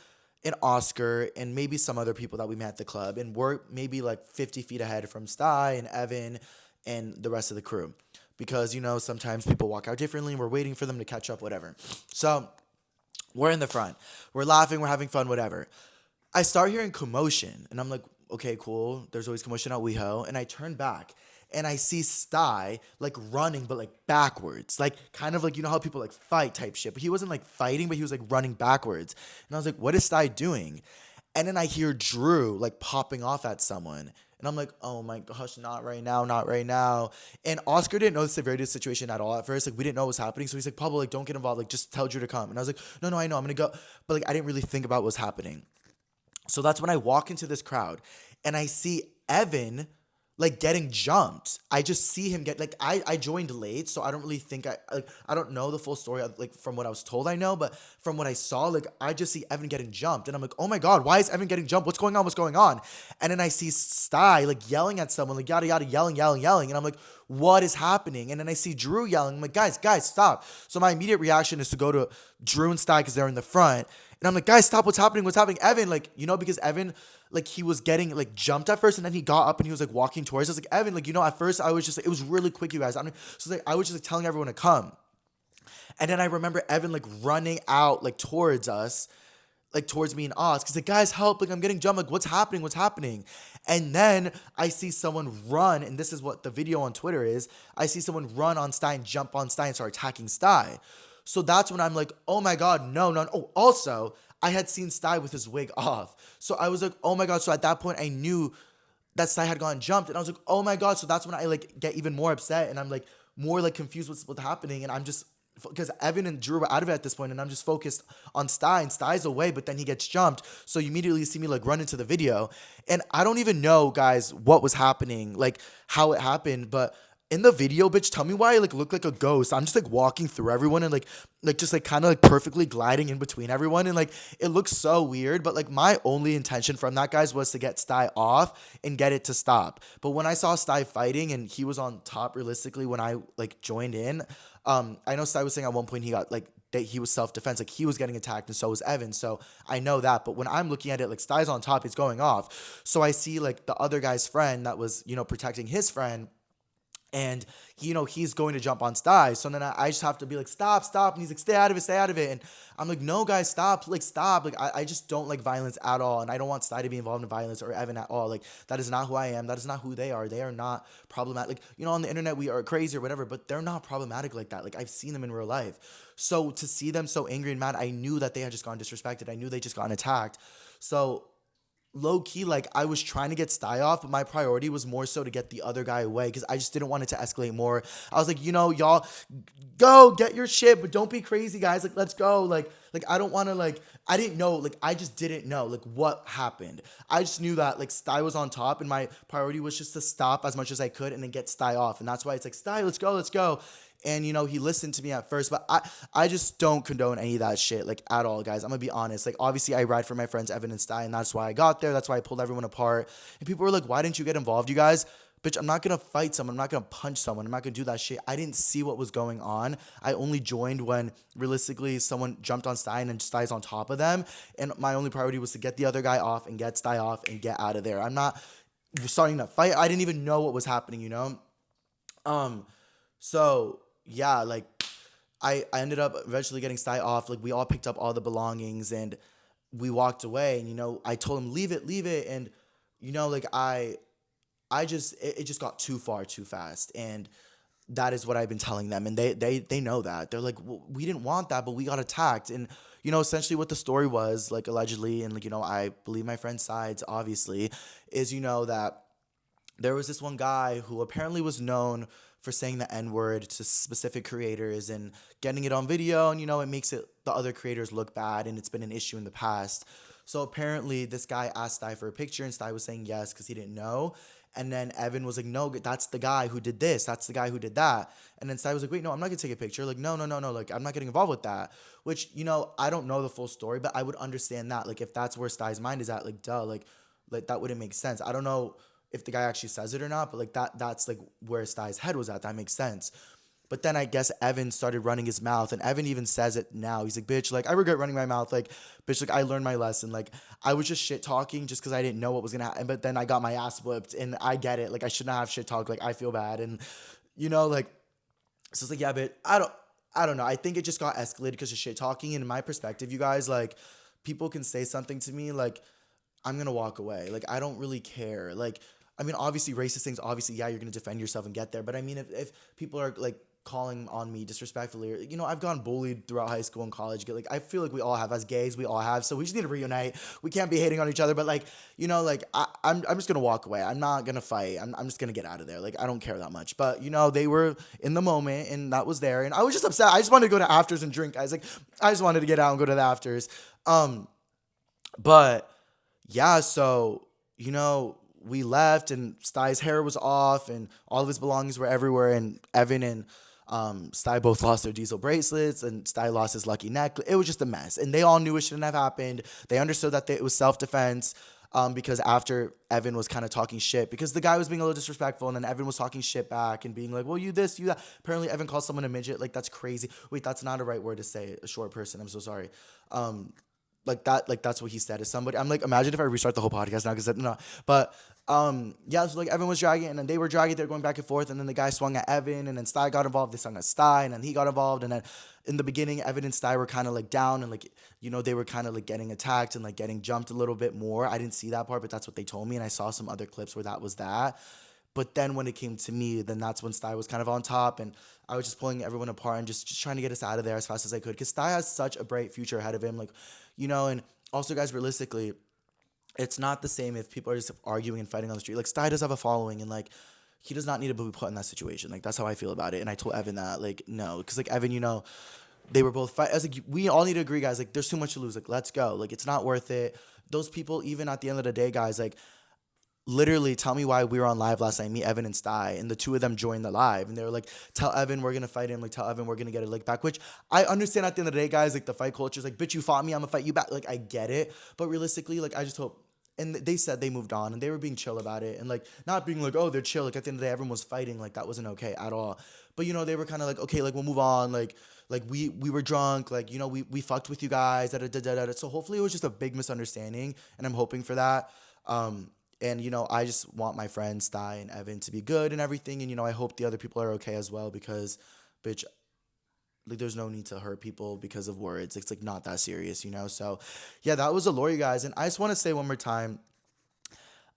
Speaker 1: and Oscar and maybe some other people that we met at the club. And we're maybe like 50 feet ahead from Stei and Evan and the rest of the crew. Because, you know, sometimes people walk out differently and we're waiting for them to catch up, whatever. So we're in the front. We're laughing. We're having fun, whatever. I start hearing commotion. And I'm like, okay, cool. There's always commotion at WeHo. And I turn back. And I see Stei, like, running, but, like, backwards. Like, kind of like, you know how people, like, fight type shit. But he wasn't, like, fighting, but he was, like, running backwards. And I was like, what is Stei doing? And then I hear Drew, like, popping off at someone. And I'm like, oh my gosh, not right now, not right now. And Oscar didn't know the severity of the situation at all at first. Like, we didn't know what was happening. So he's like, Pablo, like, don't get involved. Like, just tell Drew to come. And I was like, no, no, I know, I'm gonna go. But like, I didn't really think about what was happening. So that's when I walk into this crowd and I see Evan like getting jumped. I just see him get like I joined late, so I don't really think I don't know the full story of, like from what I was told I know, but from what I saw, like I just see Evan getting jumped and I'm like, "Oh my god, why is Evan getting jumped? What's going on? What's going on?" And then I see Stei like yelling at someone, like yada yada, yelling, yelling, yelling, and I'm like, "What is happening?" And then I see Drew yelling. I'm like, "Guys, guys, stop." So my immediate reaction is to go to Drew and Stei because they're in the front. And I'm like, guys, stop, what's happening? What's happening? Evan, like, because Evan, like, he was getting, like, jumped at first, and then he got up and he was, like, walking towards us. Like, Evan, like, at first I was just, like, it was really quick, you guys. So, like, I was just, like, telling everyone to come. And then I remember Evan, like, running out, like, towards us, like, towards me and Oz. He's like, guys, help, like, I'm getting jumped. Like, what's happening? What's happening? And then I see someone run, and this is what the video on Twitter is. I see someone run on Stei and jump on Stei and start attacking Stei. So that's when I'm like, oh my God, no, no. Oh, also, I had seen Stei with his wig off. So I was like, oh my God. So at that point, I knew that Stei had gotten jumped. And I was like, oh my God. So that's when I like get even more upset. And I'm like more like confused with what's happening. And I'm just, because Evan and Drew were out of it at this point, and I'm just focused on Stei, and Stei's away, but then he gets jumped. So you immediately see me like run into the video. And I don't even know, guys, what was happening, like how it happened, but in the video, bitch, tell me why I like look like a ghost. I'm just like walking through everyone and like just like kind of like perfectly gliding in between everyone, and like it looks so weird. But like my only intention from that, guys, was to get Stei off and get it to stop. But when I saw Stei fighting and he was on top, realistically, when I like joined in, I know Stei was saying at one point he got like that he was self-defense, like he was getting attacked and so was Evan. So I know that. But when I'm looking at it, like Stei's on top, he's going off. So I see like the other guy's friend that was, protecting his friend. And he's going to jump on Stei. So then I just have to be like, stop, stop. And he's like, stay out of it, stay out of it. And I'm like, no, guys, stop. Like, stop. Like, I just don't like violence at all. And I don't want Stei to be involved in violence or Evan at all. Like, that is not who I am. That is not who they are. They are not problematic. Like, on the internet, we are crazy or whatever, but they're not problematic like that. Like, I've seen them in real life. So to see them so angry and mad, I knew that they had just gotten disrespected. I knew they just gotten attacked. So low key, like I was trying to get Stei off, but my priority was more so to get the other guy away because I just didn't want it to escalate more. I was like, y'all go get your shit, but don't be crazy, guys. Like, let's go. Like I don't want to I didn't know, I just didn't know what happened. I just knew that Stei was on top, and my priority was just to stop as much as I could and then get Stei off. And that's why it's like, Stei, let's go, let's go. And, he listened to me at first, but I just don't condone any of that shit, at all, guys. I'm gonna be honest. Obviously, I ride for my friends Evan and Stei, and that's why I got there. That's why I pulled everyone apart. And people were like, why didn't you get involved, you guys? Bitch, I'm not gonna fight someone. I'm not gonna punch someone. I'm not gonna do that shit. I didn't see what was going on. I only joined when, realistically, someone jumped on Stei and then Stei's on top of them. And my only priority was to get the other guy off and get Stei off and get out of there. I'm not starting to fight. I didn't even know what was happening, So yeah, I ended up eventually getting Stei off. We all picked up all the belongings and we walked away. And I told him, leave it. And I just it just got too far too fast. And that is what I've been telling them, and they know that. They're like, well, we didn't want that, but we got attacked. And essentially what the story was, allegedly, and I believe my friend's sides, obviously, is that there was this one guy who apparently was known for saying the N-word to specific creators and getting it on video, and it makes the other creators look bad, and it's been an issue in the past. So apparently this guy asked Stei for a picture, and Stei was saying yes because he didn't know. And then Evan was like, no, that's the guy who did this. That's the guy who did that. And then Stei was like, wait, no, I'm not going to take a picture. No. I'm not getting involved with that. Which, I don't know the full story, but I would understand that. If that's where Stei's mind is at, duh, that wouldn't make sense. I don't know if the guy actually says it or not, but that's where Stei's head was at. That makes sense. But then I guess Evan started running his mouth, and Evan even says it now. He's like, bitch, I regret running my mouth. Bitch, I learned my lesson. I was just shit talking just because I didn't know what was going to happen. But then I got my ass whipped, and I get it. I should not have shit talk. I feel bad. And, so it's yeah, but I don't know. I think it just got escalated because of shit talking. And in my perspective, you guys, people can say something to me, I'm going to walk away. I don't really care. I mean, obviously, racist things, obviously, yeah, you're going to defend yourself and get there. But I mean, if people are, calling on me disrespectfully. I've gone bullied throughout high school and college. Like, I feel like we all have, as gays, we all have. So we just need to reunite. We can't be hating on each other. But like, like I'm just gonna walk away. I'm not gonna fight. I'm just gonna get out of there. Like, I don't care that much. But they were in the moment, and that was there. And I was just upset. I just wanted to go to afters and drink, guys. Like, I just wanted to get out and go to the afters. But yeah, so we left, and Stei's hair was off, and all of his belongings were everywhere. And Evan and Stei both lost their diesel bracelets, and Stei lost his lucky necklace. It was just a mess, and they all knew it shouldn't have happened. They understood that it was self-defense, because after Evan was kind of talking shit, because the guy was being a little disrespectful, and then Evan was talking shit back and being like, well, you this, you that. Apparently, Evan called someone a midget. Like, that's crazy. Wait, that's not a right word to say, a short person. I'm so sorry. That's what he said to somebody. I'm like, imagine if I restart the whole podcast now, because no. But yeah, so like Evan was dragging, and then they were dragging, they're going back and forth, and then the guy swung at Evan, and then Stei got involved, they swung at Stei, and then he got involved, and then in the beginning, Evan and Stei were kind of like down, and like, they were kind of like getting attacked and like getting jumped a little bit more. I didn't see that part, but that's what they told me, and I saw some other clips where that was that. But then when it came to me, then that's when Stei was kind of on top, and I was just pulling everyone apart and just trying to get us out of there as fast as I could, because Stei has such a bright future ahead of him, like, and also, guys, realistically, it's not the same if people are just arguing and fighting on the street. Like, Stei does have a following, and like, he does not need to be put in that situation. Like, that's how I feel about it. And I told Evan that, like, no, because like Evan, they were both fight. I was like, we all need to agree, guys. Like, there's too much to lose. Like, let's go. Like, it's not worth it. Those people, even at the end of the day, guys, like, literally tell me why we were on live last night, me, Evan, and Stei, and the two of them joined the live, and they were like, tell Evan we're gonna fight him, like, tell Evan we're gonna get it, like, back, which I understand at the end of the day, guys, like, the fight culture is like, bitch, you fought me, I'm gonna fight you back, like, I get it, but realistically, like, I just hope, and they said they moved on, and they were being chill about it, and like, not being like, oh, they're chill, like, at the end of the day, everyone was fighting, like, that wasn't okay at all, but, they were kind of like, okay, like, we'll move on, like, we were drunk, like, we fucked with you guys, da da da da da, so hopefully it was just a big misunderstanding, and I'm hoping for that, and, I just want my friends, Stei and Evan, to be good and everything. And, I hope the other people are okay as well, because, bitch, like, there's no need to hurt people because of words. It's, like, not that serious, So, yeah, that was a lore, you guys. And I just want to say one more time,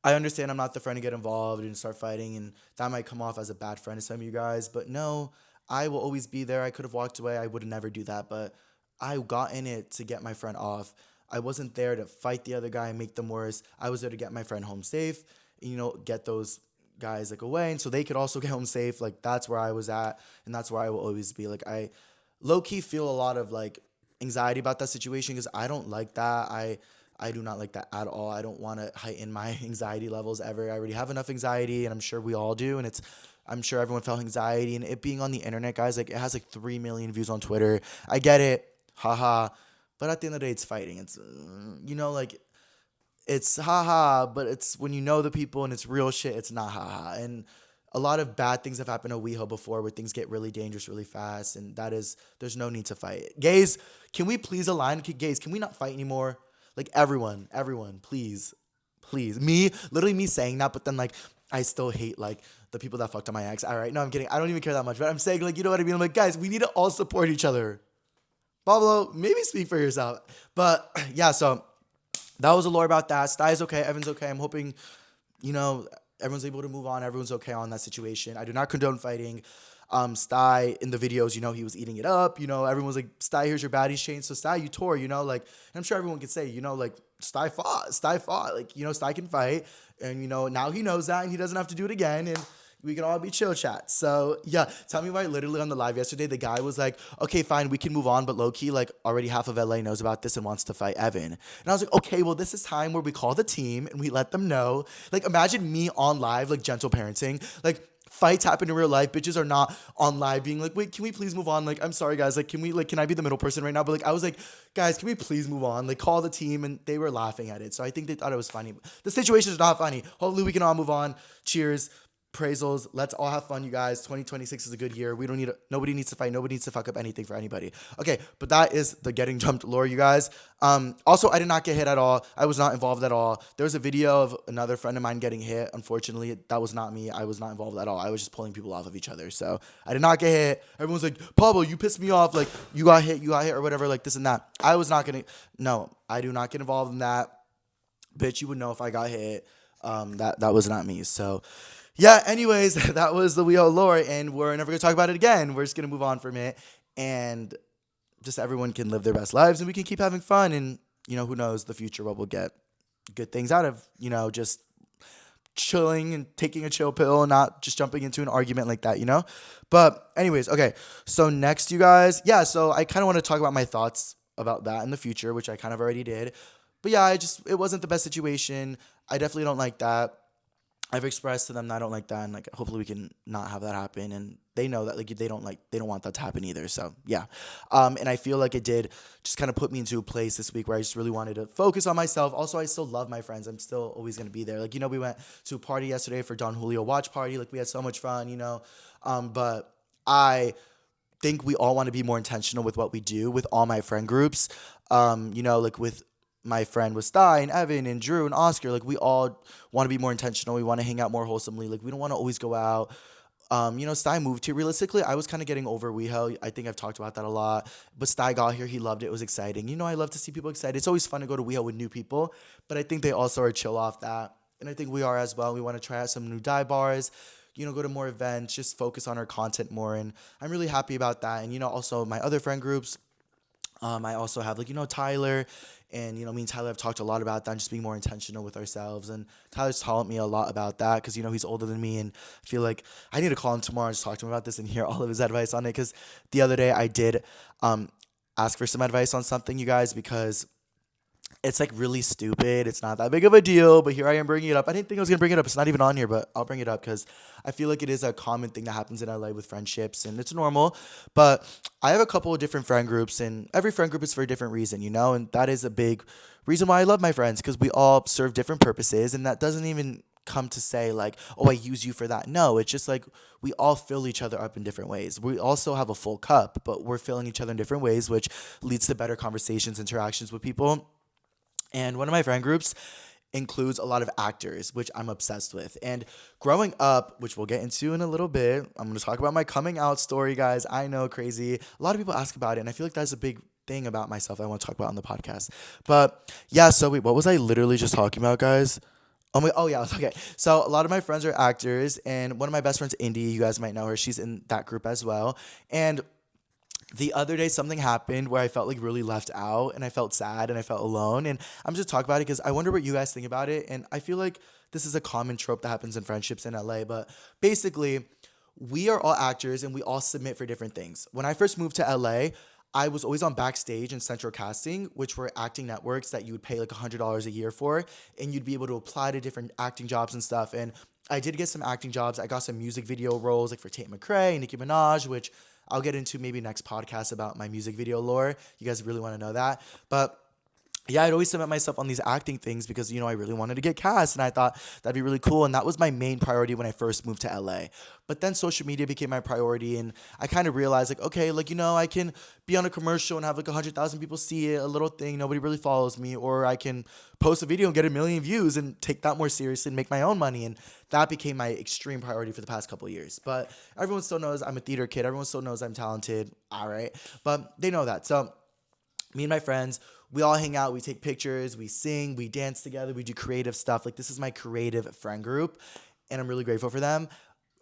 Speaker 1: I understand I'm not the friend to get involved and start fighting, and that might come off as a bad friend to some of you guys. But, no, I will always be there. I could have walked away. I would never do that. But I got in it to get my friend off. I wasn't there to fight the other guy and make them worse. I was there to get my friend home safe, and, get those guys like away, and so they could also get home safe. Like, that's where I was at, and that's where I will always be. Like, I low-key feel a lot of like anxiety about that situation, because I don't like that. I do not like that at all. I don't want to heighten my anxiety levels ever. I already have enough anxiety, and I'm sure we all do, and I'm sure everyone felt anxiety, and it being on the internet, guys, like, it has like 3 million views on Twitter. I get it. Haha. But at the end of the day, it's fighting. It's, like, it's haha, but it's when you know the people and it's real shit, it's not haha. And a lot of bad things have happened to WeHo before, where things get really dangerous really fast. And there's no need to fight. Gays, can we please align? Gays, can we not fight anymore? Like, everyone, please. Literally me saying that, but then, like, I still hate, like, the people that fucked on my ex. All right, no, I'm kidding. I don't even care that much. But I'm saying, like, you know what I mean? I'm like, guys, we need to all support each other. Pablo, maybe speak for yourself. But yeah, so that was a lore about that. Stei's okay. Evan's okay. I'm hoping, everyone's able to move on. Everyone's okay on that situation. I do not condone fighting. Stei, in the videos, he was eating it up. Everyone was like, Stei, here's your baddie's chain. So Stei, you tore, like, and I'm sure everyone could say, like, Stei fought. Like, Stei can fight. And, now he knows that, and he doesn't have to do it again. And we can all be chill chat. So, yeah, tell me why literally on the live yesterday, the guy was like, okay, fine, we can move on. But low-key, like, already half of LA knows about this and wants to fight Evan. And I was like, okay, well, this is time where we call the team and we let them know. Like, imagine me on live, like, gentle parenting. Like, fights happen in real life. Bitches are not on live being like, wait, can we please move on? Like, I'm sorry, guys. Like, can I be the middle person right now? But, like, I was like, guys, can we please move on? Like, call the team. And they were laughing at it. So I think they thought it was funny. The situation is not funny. Hopefully we can all move on. Cheers. Praisals. Let's all have fun, you guys. 2026 is a good year. Nobody needs to fight. Nobody needs to fuck up anything for anybody. Okay, but that is the getting jumped lore, you guys. Also, I did not get hit at all. I was not involved at all. There was a video of another friend of mine getting hit. Unfortunately, that was not me. I was not involved at all. I was just pulling people off of each other. So I did not get hit. Everyone's like, Pablo, you pissed me off. Like, you got hit, or whatever, like this and that. No, I do not get involved in that. Bitch, you would know if I got hit. That was not me. So Yeah, anyways, that was the WeHo lore, and we're never gonna talk about it again. We're just gonna move on from it, and just everyone can live their best lives, and we can keep having fun. And who knows the future, what we'll get good things out of, just chilling and taking a chill pill and not just jumping into an argument like that. But anyways, okay. So next, you guys, yeah. So I kind of want to talk about my thoughts about that in the future, which I kind of already did. But yeah, it wasn't the best situation. I definitely don't like that. I've expressed to them that I don't like that, and like hopefully we can not have that happen. And they know that like they don't want that to happen either. So yeah, and I feel like it did just kind of put me into a place this week where I just really wanted to focus on myself. Also, I still love my friends. I'm still always gonna be there. Like we went to a party yesterday for Don Julio watch party. Like we had so much fun. But I think we all want to be more intentional with what we do with all my friend groups. Like with my friend with Stei and Evan and Drew and Oscar, like we all want to be more intentional. We want to hang out more wholesomely. Like we don't want to always go out. Stei moved here. Realistically, I was kind of getting over WeHo. I think I've talked about that a lot. But Stei got here. He loved it. It was exciting. I love to see people excited. It's always fun to go to WeHo with new people. But I think they also are chill off that. And I think we are as well. We want to try out some new dive bars. Go to more events. Just focus on our content more. And I'm really happy about that. And, also my other friend groups. I also have Tyler, and me and Tyler have talked a lot about that and just being more intentional with ourselves. And Tyler's taught me a lot about that because he's older than me, and I feel like I need to call him tomorrow and just talk to him about this and hear all of his advice on it. Because the other day I did ask for some advice on something, you guys, because it's like really stupid. It's not that big of a deal, but here I am bringing it up. I didn't think I was gonna bring it up. It's not even on here, but I'll bring it up because I feel like it is a common thing that happens in LA with friendships, and it's normal. But I have a couple of different friend groups, and every friend group is for a different reason, and that is a big reason why I love my friends, because we all serve different purposes, and that doesn't even come to say like, oh, I use you for that. No, it's just like we all fill each other up in different ways. We also have a full cup, but we're filling each other in different ways, which leads to better conversations, interactions with people. And one of my friend groups includes a lot of actors, which I'm obsessed with. And growing up, which we'll get into in a little bit, I'm going to talk about my coming out story, guys. I know, crazy. A lot of people ask about it, and I feel like that's a big thing about myself I want to talk about on the podcast. But yeah, so wait, what was I literally just talking about, guys? Oh yeah, okay. So a lot of my friends are actors, and one of my best friends, Indy, you guys might know her. She's in that group as well. And the other day something happened where I felt like really left out, and I felt sad and I felt alone, and I'm just talking about it because I wonder what you guys think about it. And I feel like this is a common trope that happens in friendships in LA, but basically we are all actors and we all submit for different things. When I first moved to LA, I was always on Backstage and Central Casting, which were acting networks that you would pay like $100 a year for, and you'd be able to apply to different acting jobs and stuff. And I did get some acting jobs. I got some music video roles like for Tate McRae and Nicki Minaj, which I'll get into maybe next podcast about my music video lore. You guys really want to know that. But yeah, I'd always submit myself on these acting things because, I really wanted to get cast, and I thought that'd be really cool. And that was my main priority when I first moved to LA. But then social media became my priority, and I kind of realized like, okay, like, I can be on a commercial and have like 100,000 people see it, a little thing, nobody really follows me, or I can post a video and get 1 million views and take that more seriously and make my own money. And that became my extreme priority for the past couple of years. But everyone still knows I'm a theater kid. Everyone still knows I'm talented. All right. But they know that. So me and my friends, we all hang out, we take pictures, we sing, we dance together, we do creative stuff. Like, this is my creative friend group, and I'm really grateful for them.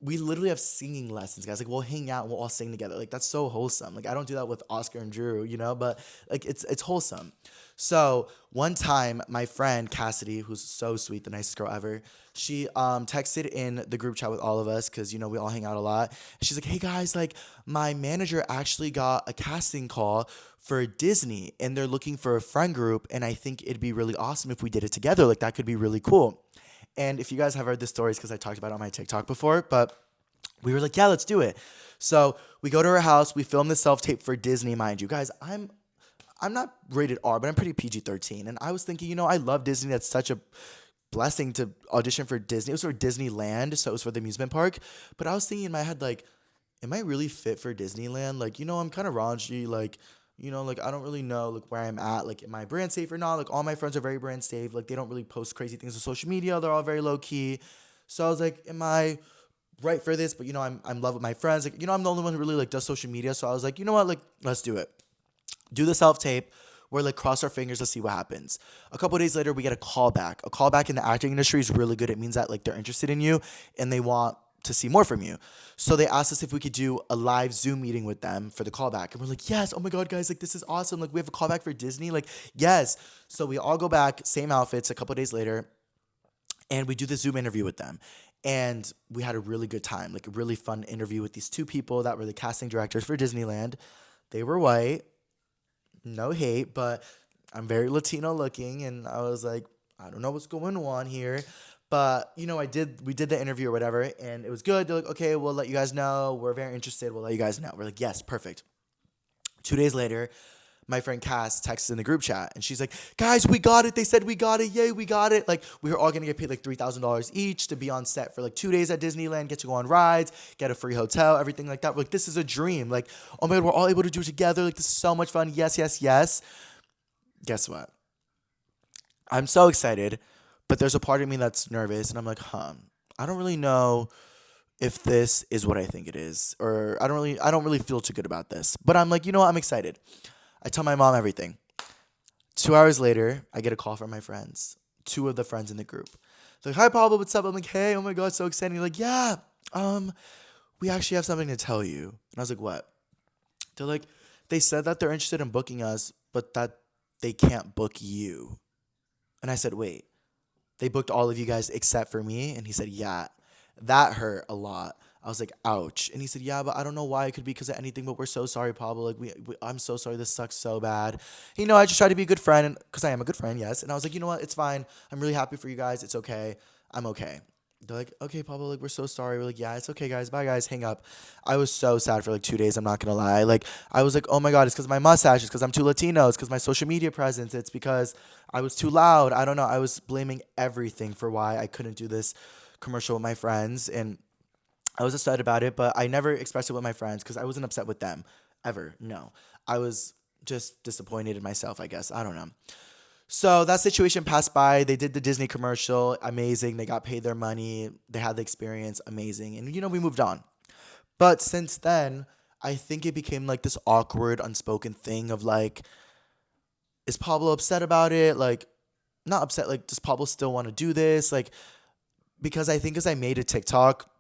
Speaker 1: We literally have singing lessons, guys. Like, we'll hang out and we'll all sing together. Like, that's so wholesome. Like, I don't do that with Oscar and Drew, but like it's wholesome. So one time, my friend Cassidy, who's so sweet, the nicest girl ever, she texted in the group chat with all of us because we all hang out a lot. She's like, "Hey guys, like my manager actually got a casting call for Disney, and they're looking for a friend group, and I think it'd be really awesome if we did it together. Like, that could be really cool." And if you guys have heard the stories, because I talked about it on my TikTok before, but we were like, yeah, let's do it. So we go to her house. We film the self-tape for Disney, mind you. Guys, I'm not rated R, but I'm pretty PG-13. And I was thinking, I love Disney. That's such a blessing to audition for Disney. It was for Disneyland, so it was for the amusement park. But I was thinking in my head, like, am I really fit for Disneyland? Like, I'm kind of raunchy. Like, like I don't really know like where I'm at. Like, am I brand safe or not? Like, all my friends are very brand safe. Like, they don't really post crazy things on social media. They're all very low key. So I was like, am I right for this? But I'm in love with my friends. Like, I'm the only one who really like does social media. So I was like, you know what? Like, let's do it. Do the self tape. We're like, cross our fingers, let's see what happens. A couple of days later, we get a call back. A call back in the acting industry is really good. It means that like they're interested in you and they want to see more from you. So they asked us if we could do a live Zoom meeting with them for the callback. And we're like, yes, oh my God, guys, like this is awesome. Like we have a callback for Disney. Like, yes. So we all go back, same outfits a couple of days later, and we do the Zoom interview with them. And we had a really good time, like a really fun interview with these two people that were the casting directors for Disneyland. They were white, no hate, but I'm very Latino looking. And I was like, I don't know what's going on here. But, we did the interview or whatever, and it was good. They're like, okay, we'll let you guys know. We're very interested. We'll let you guys know. We're like, yes, perfect. 2 days later, my friend Cass texts in the group chat, and she's like, guys, we got it. They said we got it. Yay, we got it. Like, we were all going to get paid like $3,000 each to be on set for like 2 days at Disneyland, get to go on rides, get a free hotel, everything like that. We're like, this is a dream. Like, oh my God, we're all able to do it together. Like, this is so much fun. Yes, yes, yes. Guess what? I'm so excited. But there's a part of me that's nervous, and I'm like, I don't really know if this is what I think it is, or I don't really feel too good about this. But I'm like, you know what? I'm excited. I tell my mom everything. 2 hours later, I get a call from my friends, two of the friends in the group. They're like, hi, Pablo, what's up? I'm like, hey, oh my God, so exciting. They're like, yeah, we actually have something to tell you. And I was like, what? They're like, they said that they're interested in booking us, but that they can't book you. And I said, wait. They booked all of you guys except for me? And he said, yeah. That hurt a lot. I was like, ouch. And he said, yeah, but I don't know why. It could be because of anything, but we're so sorry, Pablo. Like, I'm so sorry. This sucks so bad. I just try to be a good friend because I am a good friend, yes. And I was like, you know what? It's fine. I'm really happy for you guys. It's okay. I'm okay. They're like, okay, Pablo, like, we're so sorry. We're like, yeah, it's okay, guys. Bye, guys. Hang up. I was so sad for like 2 days. I'm not going to lie. Like, I was like, oh my God, it's because of my mustache. It's because I'm too Latino. It's because my social media presence. It's because I was too loud. I don't know. I was blaming everything for why I couldn't do this commercial with my friends. And I was upset about it, but I never expressed it with my friends because I wasn't upset with them ever. No, I was just disappointed in myself, I guess. I don't know. So that situation passed by. They did the Disney commercial. Amazing. They got paid their money. They had the experience. Amazing. And, we moved on. But since then, I think it became like this awkward, unspoken thing of like, is Pablo upset about it? Like, not upset. Like, does Pablo still want to do this? Like, because I think as I made a TikTok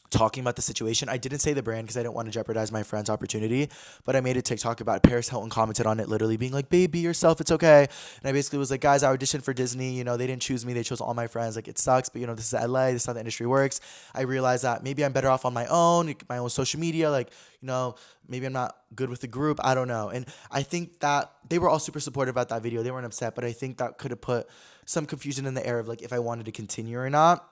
Speaker 1: talking about the situation. I didn't say the brand because I didn't want to jeopardize my friend's opportunity, but I made a TikTok about it. Paris Hilton commented on it, literally being like, babe, be yourself, it's okay. And I basically was like, guys, I auditioned for Disney, they didn't choose me, they chose all my friends. Like, it sucks, but this is LA, this is how the industry works. I realized that maybe I'm better off on my own social media, like, maybe I'm not good with the group, I don't know. And I think that they were all super supportive about that video. They weren't upset, but I think that could have put some confusion in the air of like if I wanted to continue or not.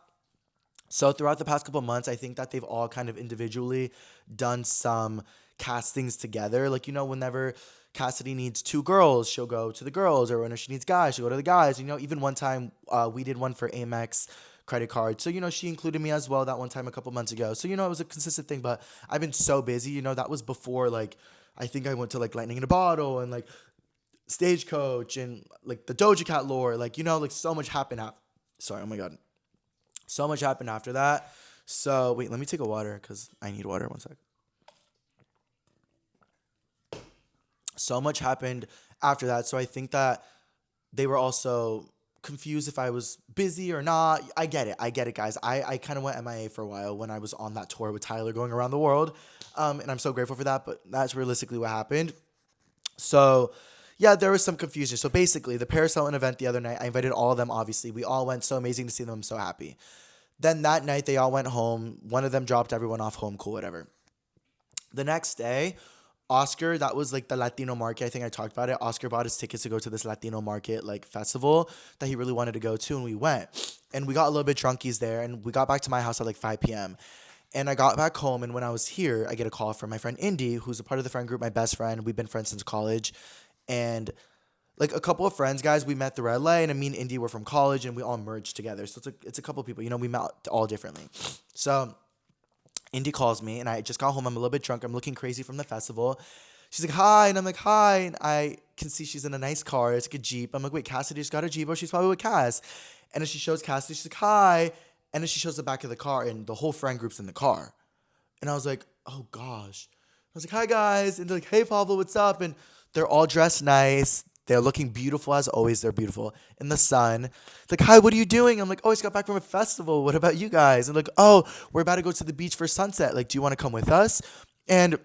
Speaker 1: So throughout the past couple of months, I think that they've all kind of individually done some castings together. Like, whenever Cassidy needs 2 girls, she'll go to the girls. Or when she needs guys, she'll go to the guys. Even one time we did one for Amex credit card. So, she included me as well that one time a couple months ago. So, it was a consistent thing. But I've been so busy. That was before, like, I think I went to, like, Lightning in a Bottle and, like, Stagecoach and, like, the Doja Cat lore. Like, like, so much happened. Sorry, oh my God. So much happened after that. So, wait, let me take a water because I need water. One sec. So much happened after that. So I think that they were also confused if I was busy or not. I get it, guys. I kind of went MIA for a while when I was on that tour with Tyler going around the world. And I'm so grateful for that. But that's realistically what happened. So, yeah, there was some confusion. So basically, the Paris Hilton event the other night, I invited all of them, obviously. We all went. So amazing to see them. I'm so happy. Then that night, they all went home. One of them dropped everyone off home. Cool, whatever. The next day, Oscar, that was like the Latino market. I think I talked about it. Oscar bought his tickets to go to this Latino market like festival that he really wanted to go to. And we went. And we got a little bit drunkies there. And we got back to my house at like 5 p.m. And I got back home. And when I was here, I get a call from my friend Indy, who's a part of the friend group, my best friend. We've been friends since college. And like a couple of friends, guys, we met through LA, and me and Indy were from college, and we all merged together. So it's a couple of people, we met all differently. So Indy calls me, and I just got home. I'm a little bit drunk. I'm looking crazy from the festival. She's like, hi, and I'm like, hi, and I can see she's in a nice car. It's like a Jeep. I'm like, wait, Cassidy just got a Jeep, or she's probably with Cass. And then she shows Cassidy, she's like, hi, and then she shows the back of the car, and the whole friend group's in the car. And I was like, oh gosh. I was like, hi guys, and they're like, hey Pablo, what's up? And they're all dressed nice. They're looking beautiful as always. They're beautiful in the sun. It's like, hi, what are you doing? I'm like, oh, I just got back from a festival. What about you guys? And like, oh, we're about to go to the beach for sunset. Like, do you want to come with us? And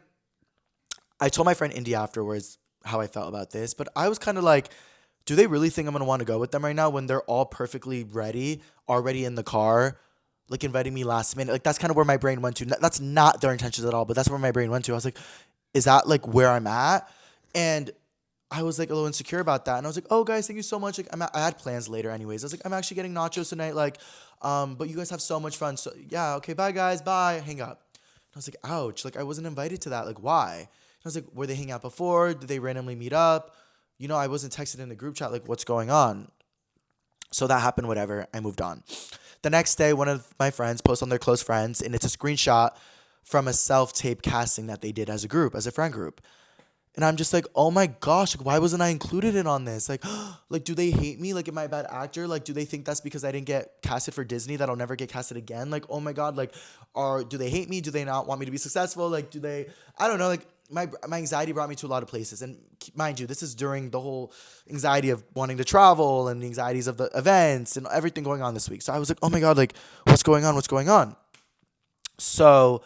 Speaker 1: I told my friend India afterwards how I felt about this, but I was kind of like, do they really think I'm gonna want to go with them right now when they're all perfectly ready, already in the car, like inviting me last minute? Like that's kind of where my brain went to. That's not their intentions at all, but that's where my brain went to. I was like, is that like where I'm at? And I was like a little insecure about that, and I was like, "Oh, guys, thank you so much." Like, I had plans later, anyways. I was like, "I'm actually getting nachos tonight." Like, but you guys have so much fun. So yeah, okay, bye, guys, bye. Hang up. And I was like, "Ouch!" Like, I wasn't invited to that. Like, why? And I was like, "Were they hanging out before? Did they randomly meet up?" I wasn't texted in the group chat. Like, what's going on? So that happened. Whatever. I moved on. The next day, one of my friends posts on their close friends, and it's a screenshot from a self-tape casting that they did as a group, as a friend group. And I'm just like, oh my gosh, like, why wasn't I included in on this? Like, like, do they hate me? Like, am I a bad actor? Like, do they think that's because I didn't get casted for Disney that I'll never get casted again? Like, oh my God, like, or do they hate me? Do they not want me to be successful? Like, I don't know. Like, my anxiety brought me to a lot of places. And mind you, this is during the whole anxiety of wanting to travel and the anxieties of the events and everything going on this week. So I was like, oh my God, like, what's going on? What's going on? So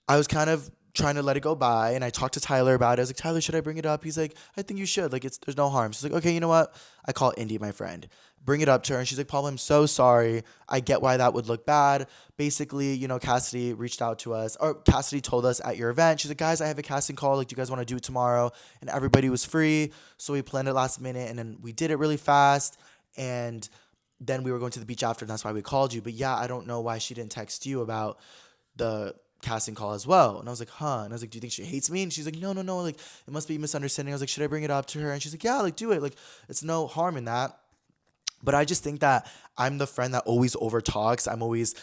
Speaker 1: I was kind of trying to let it go by, and I talked to Tyler about it. I was like, Tyler, should I bring it up? He's like, I think you should. Like, there's no harm. She's like, okay, you know what? I call Indy, my friend, bring it up to her, and she's like, Paul, I'm so sorry. I get why that would look bad. Basically, Cassidy reached out to us, or Cassidy told us at your event. She's like, guys, I have a casting call. Like, do you guys want to do it tomorrow? And everybody was free, so we planned it last minute, and then we did it really fast, and then we were going to the beach after, and that's why we called you. But yeah, I don't know why she didn't text you about the casting call as well. And I was like, huh? And I was like, do you think she hates me? And she's like, no, no, no. Like, it must be a misunderstanding. I was like, should I bring it up to her? And she's like, yeah, like, do it. Like, it's no harm in that. But I just think that I'm the friend that always over talks. I'm always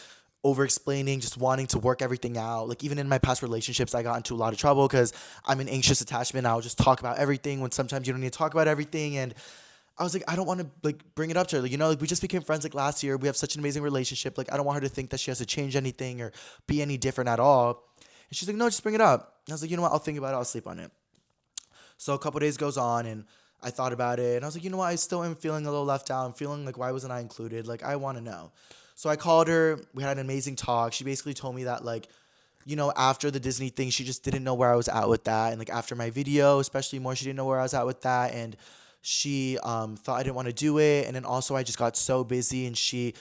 Speaker 1: over explaining, just wanting to work everything out. Like, even in my past relationships, I got into a lot of trouble because I'm an anxious attachment. I'll just talk about everything when sometimes you don't need to talk about everything. And I was like, I don't want to like bring it up to her. Like, like we just became friends like last year. We have such an amazing relationship. Like, I don't want her to think that she has to change anything or be any different at all. And she's like, no, just bring it up. And I was like, you know what? I'll think about it. I'll sleep on it. So a couple days goes on, and I thought about it, and I was like, you know what? I still am feeling a little left out. I'm feeling like, why wasn't I included? Like, I want to know. So I called her. We had an amazing talk. She basically told me that, like, after the Disney thing, she just didn't know where I was at with that. And like after my video, especially more, she didn't know where I was at with that. And she thought I didn't want to do it. And then also I just got so busy, and she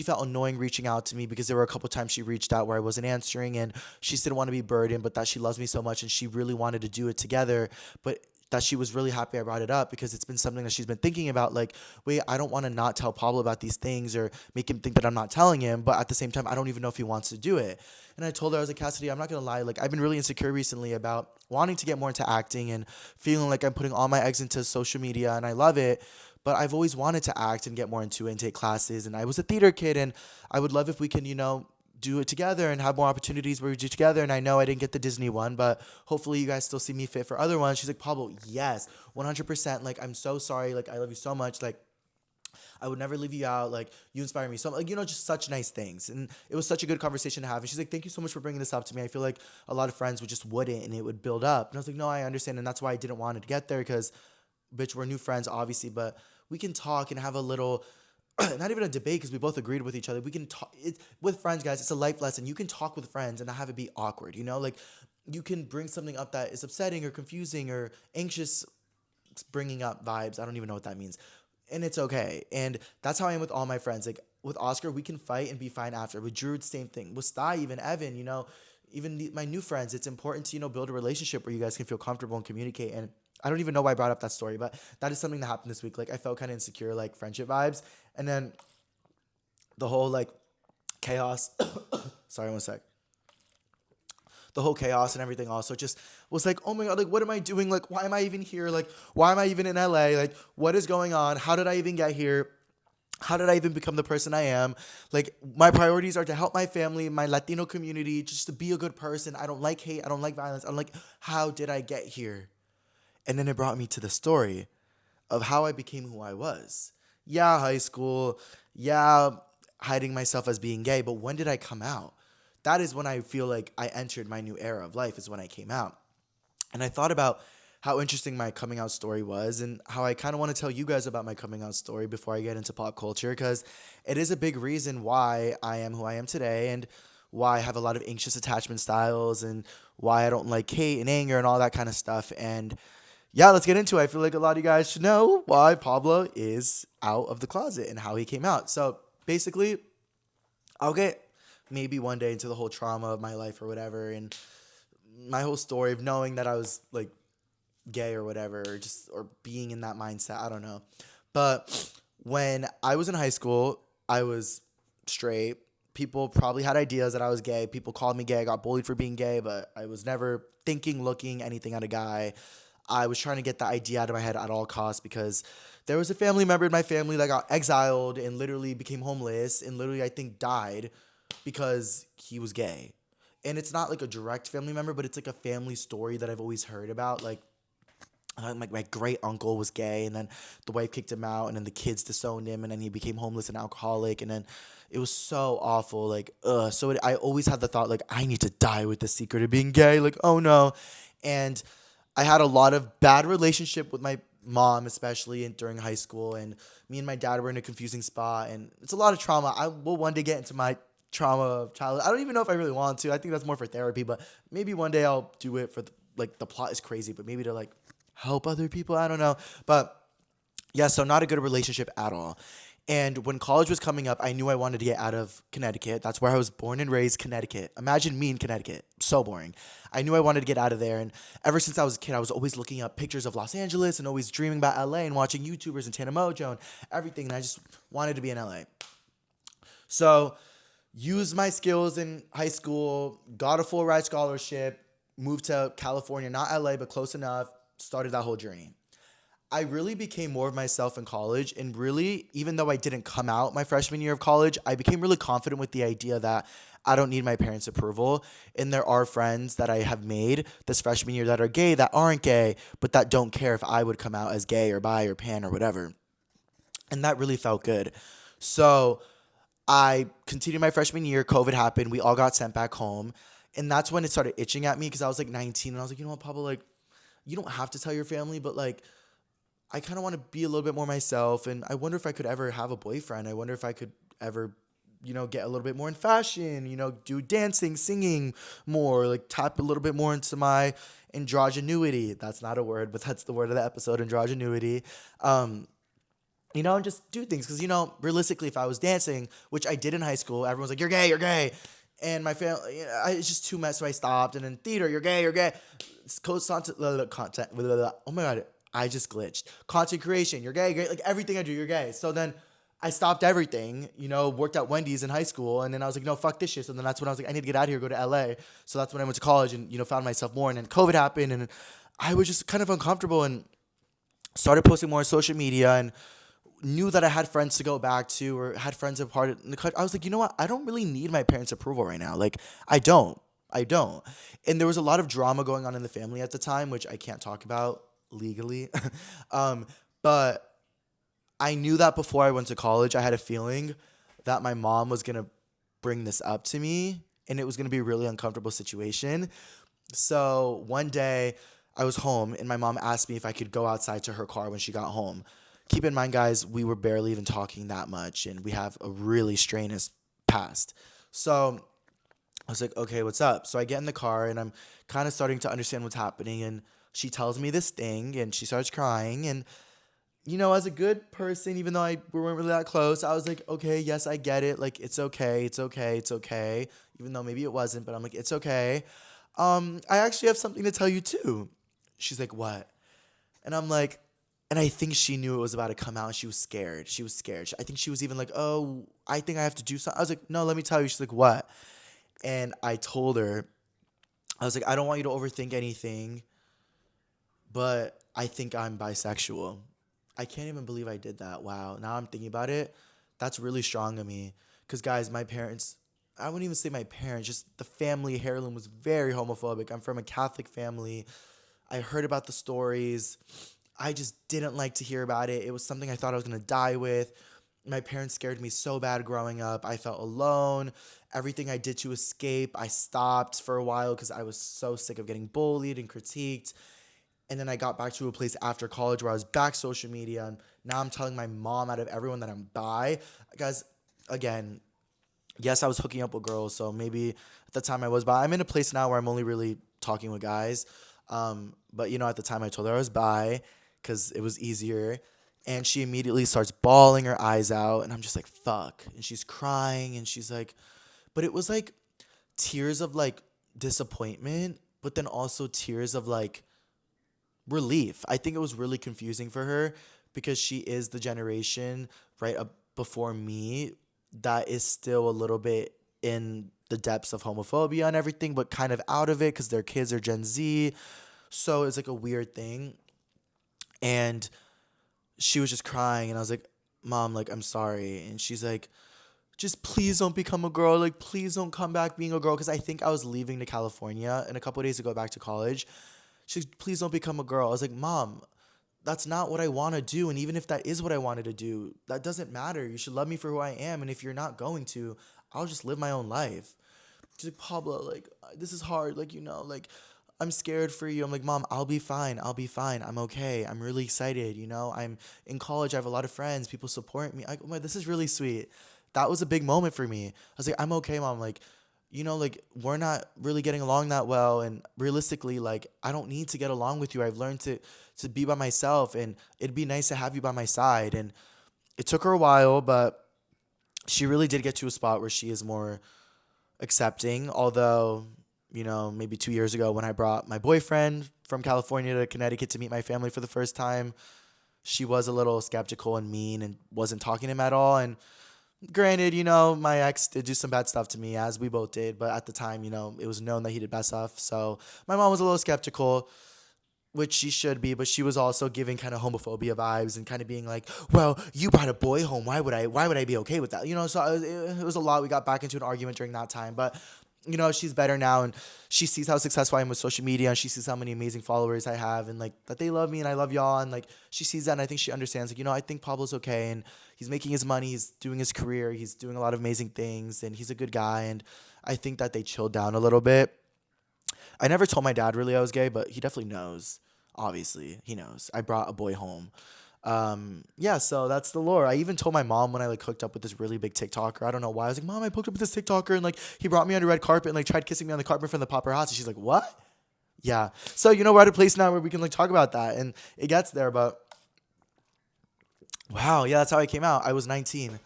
Speaker 1: felt annoying reaching out to me because there were a couple times she reached out where I wasn't answering, and she just didn't want to be burdened, but that she loves me so much and she really wanted to do it together. But that she was really happy I brought it up because it's been something that she's been thinking about. Like, wait, I don't want to not tell Pablo about these things or make him think that I'm not telling him, but at the same time, I don't even know if he wants to do it. And I told her, I was like, Cassidy, I'm not going to lie. Like, I've been really insecure recently about wanting to get more into acting and feeling like I'm putting all my eggs into social media, and I love it. But I've always wanted to act and get more into it and take classes. And I was a theater kid, and I would love if we can, do it together and have more opportunities where we do together. And I know I didn't get the Disney one, but hopefully you guys still see me fit for other ones. She's like, Pablo, yes, 100%. Like, I'm so sorry. Like, I love you so much. Like, I would never leave you out. Like, you inspire me so much. Like, just such nice things. And it was such a good conversation to have. And she's like, thank you so much for bringing this up to me. I feel like a lot of friends would just wouldn't, and it would build up. And I was like, no, I understand. And that's why I didn't want it to get there, because, bitch, we're new friends, obviously, but we can talk and have a little, not even a debate, because we both agreed with each other. We can talk with friends, guys. It's a life lesson. You can talk with friends and not have it be awkward. Like, you can bring something up that is upsetting or confusing or anxious, bringing up vibes. I don't even know what that means, and it's okay. And that's how I am with all my friends. Like, with Oscar, we can fight and be fine after. With Drew, same thing. With Stei, even Evan, even my new friends, it's important to build a relationship where you guys can feel comfortable and communicate. And I don't even know why I brought up that story, but that is something that happened this week. Like, I felt kind of insecure, like friendship vibes. And then the whole like chaos, sorry, one sec. The whole chaos and everything also just was like, oh my God, like, what am I doing? Like, why am I even here? Like, why am I even in LA? Like, what is going on? How did I even get here? How did I even become the person I am? Like, my priorities are to help my family, my Latino community, just to be a good person. I don't like hate. I don't like violence. I'm like, how did I get here? And then it brought me to the story of how I became who I was. Yeah, high school. Yeah, hiding myself as being gay. But when did I come out? That is when I feel like I entered my new era of life, is when I came out. And I thought about how interesting my coming out story was and how I kind of want to tell you guys about my coming out story before I get into pop culture because it is a big reason why I am who I am today and why I have a lot of anxious attachment styles and why I don't like hate and anger and all that kind of stuff. And yeah, let's get into it. I feel like a lot of you guys should know why Pablo is out of the closet and how he came out. So basically, I'll get maybe one day into the whole trauma of my life or whatever and my whole story of knowing that I was like gay or whatever, or being in that mindset. I don't know. But when I was in high school, I was straight. People probably had ideas that I was gay. People called me gay. I got bullied for being gay, but I was never thinking, looking anything at a guy. I was trying to get the idea out of my head at all costs because there was a family member in my family that got exiled and literally became homeless and literally, I think, died because he was gay. And it's not like a direct family member, but it's like a family story that I've always heard about. Like, my great uncle was gay, and then the wife kicked him out, and then the kids disowned him, and then he became homeless and alcoholic, and then it was so awful. Like, ugh. So I always had the thought, like, I need to die with the secret of being gay. Like, oh no. And I had a lot of bad relationship with my mom, especially during high school, and me and my dad were in a confusing spot, and it's a lot of trauma. I will one day get into my trauma of childhood. I don't even know if I really want to. I think that's more for therapy, but maybe one day I'll do it for like the plot is crazy, but maybe to like help other people. I don't know. But yeah, so not a good relationship at all. And when college was coming up, I knew I wanted to get out of Connecticut. That's where I was born and raised, Connecticut. Imagine me in Connecticut. So boring. I knew I wanted to get out of there. And ever since I was a kid, I was always looking up pictures of Los Angeles and always dreaming about LA and watching YouTubers and Tana Mojo and everything. And I just wanted to be in LA. So used my skills in high school, got a full ride scholarship, moved to California, not LA, but close enough, started that whole journey. I really became more of myself in college, and really, even though I didn't come out my freshman year of college, I became really confident with the idea that I don't need my parents' approval. And there are friends that I have made this freshman year that are gay, that aren't gay, but that don't care if I would come out as gay or bi or pan or whatever. And that really felt good. So I continued my freshman year. COVID happened. We all got sent back home. And that's when it started itching at me because I was like 19 and I was like, you know what, Pablo, like, you don't have to tell your family, but like, I kind of want to be a little bit more myself. And I wonder if I could ever have a boyfriend. I wonder if I could ever, get a little bit more in fashion, do dancing, singing more, like tap a little bit more into my androgenuity. That's not a word, but that's the word of the episode, androgenuity. And just do things. Because, realistically, if I was dancing, which I did in high school, everyone's like, you're gay, you're gay. And my family, it's just too much, so I stopped. And in theater, you're gay, you're gay. It's content. Oh my God, I just glitched. Content creation, you're gay, gay. Like everything I do, you're gay. So then I stopped everything, worked at Wendy's in high school. And then I was like, no, fuck this shit. So then that's when I was like, I need to get out of here, go to LA. So that's when I went to college and, found myself more. And then COVID happened and I was just kind of uncomfortable and started posting more on social media and knew that I had friends to go back to or had friends in part in the country. I was like, you know what? I don't really need my parents' approval right now. Like, I don't. I don't. And there was a lot of drama going on in the family at the time, which I can't talk about legally. But I knew that before I went to college, I had a feeling that my mom was going to bring this up to me and it was going to be a really uncomfortable situation. So one day I was home and my mom asked me if I could go outside to her car when she got home. Keep in mind, guys, we were barely even talking that much and we have a really strenuous past. So I was like, okay, what's up? So I get in the car and I'm kind of starting to understand what's happening. And she tells me this thing and she starts crying. And, as a good person, even though we weren't really that close, I was like, okay, yes, I get it. Like, it's okay. It's okay. It's okay. Even though maybe it wasn't, but I'm like, it's okay. I actually have something to tell you too. She's like, what? And I'm like, and I think she knew it was about to come out and she was scared. She was scared. I think she was even like, oh, I think I have to do something. I was like, no, let me tell you. She's like, what? And I told her, I was like, I don't want you to overthink anything, but I think I'm bisexual. I can't even believe I did that. Wow. Now I'm thinking about it. That's really strong of me. Because, guys, my parents, I wouldn't even say my parents, just the family heirloom was very homophobic. I'm from a Catholic family. I heard about the stories. I just didn't like to hear about it. It was something I thought I was going to die with. My parents scared me so bad growing up. I felt alone. Everything I did to escape, I stopped for a while because I was so sick of getting bullied and critiqued. And then I got back to a place after college where I was back social media. And now I'm telling my mom out of everyone that I'm bi. Guys, again, yes, I was hooking up with girls. So maybe at the time I was bi. I'm in a place now where I'm only really talking with guys. But, at the time I told her I was bi because it was easier. And she immediately starts bawling her eyes out. And I'm just like, fuck. And she's crying. And she's like, but it was like tears of like disappointment, but then also tears of like relief. I think it was really confusing for her because she is the generation right up before me that is still a little bit in the depths of homophobia and everything, but kind of out of it because their kids are Gen Z. So it's like a weird thing. And she was just crying, and I was like, Mom, like, I'm sorry. And she's like, just please don't become a girl. Like, please don't come back being a girl. Because I think I was leaving to California in a couple of days to go back to college. She's like, please don't become a girl. I was like, Mom, that's not what I want to do. And even if that is what I wanted to do, that doesn't matter. You should love me for who I am. And if you're not going to, I'll just live my own life. She's like, Pablo, like, this is hard. Like, like, I'm scared for you. I'm like, Mom, I'll be fine. I'll be fine. I'm okay. I'm really excited. I'm in college. I have a lot of friends. People support me. Like, this is really sweet. That was a big moment for me. I was like, I'm okay, Mom. Like, like, we're not really getting along that well. And realistically, like, I don't need to get along with you. I've learned to be by myself, and it'd be nice to have you by my side. And it took her a while, but she really did get to a spot where she is more accepting. Although, maybe 2 years ago when I brought my boyfriend from California to Connecticut to meet my family for the first time, she was a little skeptical and mean and wasn't talking to him at all. And granted, my ex did do some bad stuff to me, as we both did. But at the time, it was known that he did bad stuff. So my mom was a little skeptical, which she should be. But she was also giving kind of homophobia vibes and kind of being like, well, you brought a boy home. Why would I be okay with that? So it was a lot. We got back into an argument during that time. But she's better now, and she sees how successful I am with social media, and she sees how many amazing followers I have, and like that they love me and I love y'all, and like she sees that, and I think she understands, like, I think Pablo's okay, and he's making his money, he's doing his career, he's doing a lot of amazing things, and he's a good guy. And I think that they chilled down a little bit. I never told my dad really I was gay, but he definitely knows. Obviously, he knows. I brought a boy home. Yeah, so that's the lore. I even told my mom when I like hooked up with this really big TikToker. I don't know why. I was like, Mom, I hooked up with this TikToker, and like he brought me on the red carpet and like tried kissing me on the carpet in front of the paparazzi. She's like, what? Yeah. So we're at a place now where we can like talk about that, and it gets there. But wow, yeah, that's how I came out. I was 19,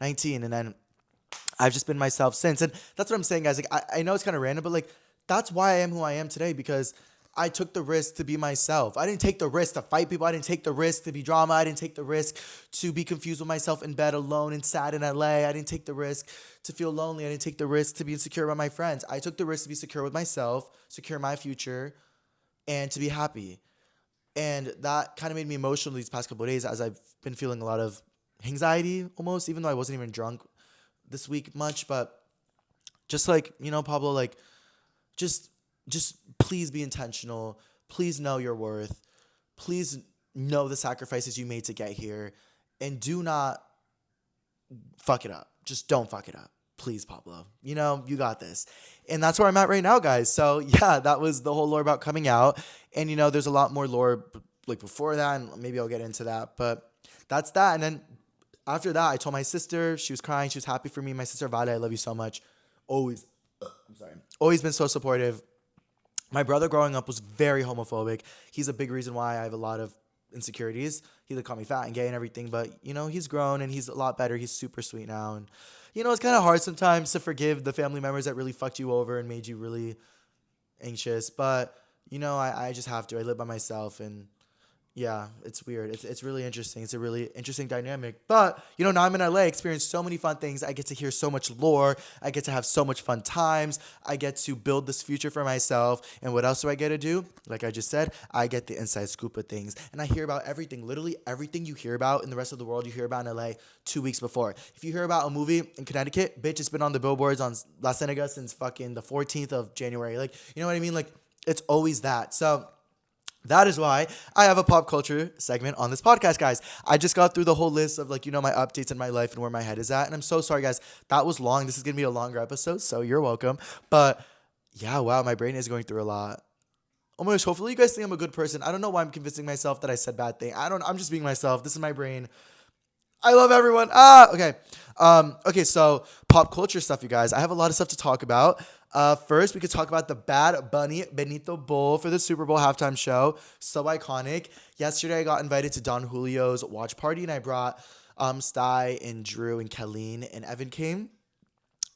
Speaker 1: and then I've just been myself since. And that's what I'm saying, guys. Like I know it's kind of random, but like that's why I am who I am today, because I took the risk to be myself. I didn't take the risk to fight people. I didn't take the risk to be drama. I didn't take the risk to be confused with myself in bed alone and sad in LA. I didn't take the risk to feel lonely. I didn't take the risk to be insecure about my friends. I took the risk to be secure with myself, secure my future, and to be happy. And that kind of made me emotional these past couple of days, as I've been feeling a lot of anxiety almost, even though I wasn't even drunk this week much. But just like, Pablo, like just please be intentional. Please know your worth. Please know the sacrifices you made to get here, and do not fuck it up. Just don't fuck it up. Please, Pablo. You got this. And that's where I'm at right now, guys. So yeah, that was the whole lore about coming out. And there's a lot more lore like before that, and maybe I'll get into that. But that's that. And then after that, I told my sister. She was crying. She was happy for me. My sister Vale, I love you so much. Always been so supportive. My brother growing up was very homophobic. He's a big reason why I have a lot of insecurities. He would call me fat and gay and everything, but he's grown and he's a lot better. He's super sweet now. And it's kind of hard sometimes to forgive the family members that really fucked you over and made you really anxious. But I just have to. I live by myself, and yeah, it's weird. It's really interesting. It's a really interesting dynamic. But, now I'm in LA, experience so many fun things. I get to hear so much lore. I get to have so much fun times. I get to build this future for myself. And what else do I get to do? Like I just said, I get the inside scoop of things. And I hear about everything. Literally everything you hear about in the rest of the world, you hear about in LA 2 weeks before. If you hear about a movie in Connecticut, bitch, it's been on the billboards on La Cienega since fucking the 14th of January. Like, you know what I mean? Like, it's always that. So that is why I have a pop culture segment on this podcast, guys. I just got through the whole list of my updates in my life and where my head is at. And I'm so sorry, guys. That was long. This is going to be a longer episode, so you're welcome. But yeah, wow, my brain is going through a lot. Oh my gosh, hopefully you guys think I'm a good person. I don't know why I'm convincing myself that I said bad thing. I'm just being myself. This is my brain. I love everyone. Okay. Okay, so pop culture stuff, you guys. I have a lot of stuff to talk about. First, we could talk about the Bad Bunny Benito Bowl for the Super Bowl halftime show. So iconic. Yesterday, I got invited to Don Julio's watch party, and I brought Stei and Drew and Kelleen and Evan came.